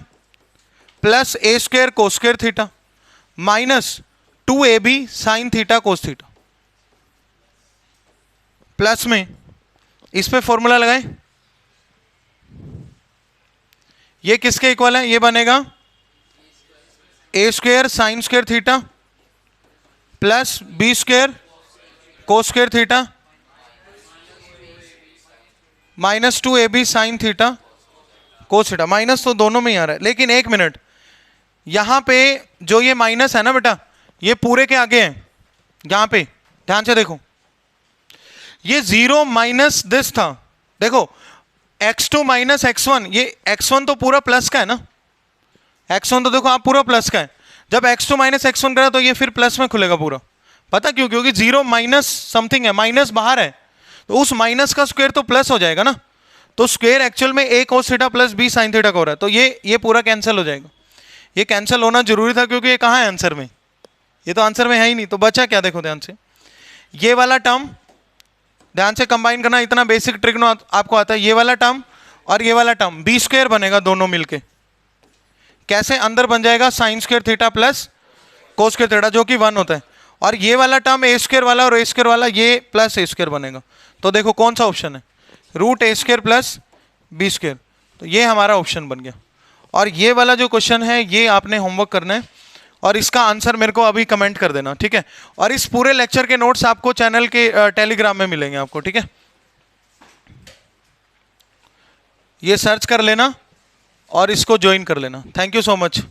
plus a square cos square theta minus 2ab sine theta cos theta, plus में इस पे फॉर्मूला लगाएं, ये किसके इक्वल है, ये बनेगा a square sine square theta plus b square cos square theta minus 2ab sine theta cos theta. Minus तो दोनों में ही आ रहा है, लेकिन एक मिनट, यहां पे जो ये माइनस है ना बेटा, ये पूरे के आगे है। यहां पे ध्यान से देखो, ये 0 माइनस दिस था, देखो x2 माइनस x1, ये x1 तो पूरा प्लस का है ना, x1 तो देखो आप पूरा प्लस का है। जब x2 माइनस x1 करा तो ये फिर प्लस में खुलेगा पूरा, पता क्यों, क्योंकि 0 माइनस समथिंग है, माइनस बाहर है, तो उस माइनस का स्क्वायर तो प्लस हो जाएगा ना, तो स्क्वायर एक्चुअल में a cos theta plus b sine theta का हो रहा है, तो ये पूरा कैंसिल हो जाएगा। ये कैंसिल होना जरूरी था क्योंकि ये कहाँ है आंसर में, ये तो आंसर में है ही नहीं, तो बचा क्या, देखो ध्यान से, ये वाला टर्म ध्यान से कंबाइन करना, इतना बेसिक ट्रिक आपको आता है। ये वाला टर्म और ये वाला टर्म b स्क्वायर बनेगा दोनों मिलके, कैसे, अंदर बन जाएगा sine square theta plus cos square theta जो कि 1 होता है, और ये वाला टर्म a स्क्वायर वाला और a स्क्वायर वाला ये प्लस a स्क्वायर बनेगा। तो देखो कौन सा ऑप्शन है, root a square plus b square, तो ये हमारा ऑप्शन बन गया। और ये वाला जो क्वेश्चन है ये आपने होमवर्क करना है, और इसका आंसर मेरे को अभी कमेंट कर देना, ठीक है। और इस पूरे लेक्चर के नोट्स आपको चैनल के टेलीग्राम में मिलेंगे आपको, ठीक है। ये सर्च कर लेना और इसको ज्वाइन कर लेना। Thank you so much.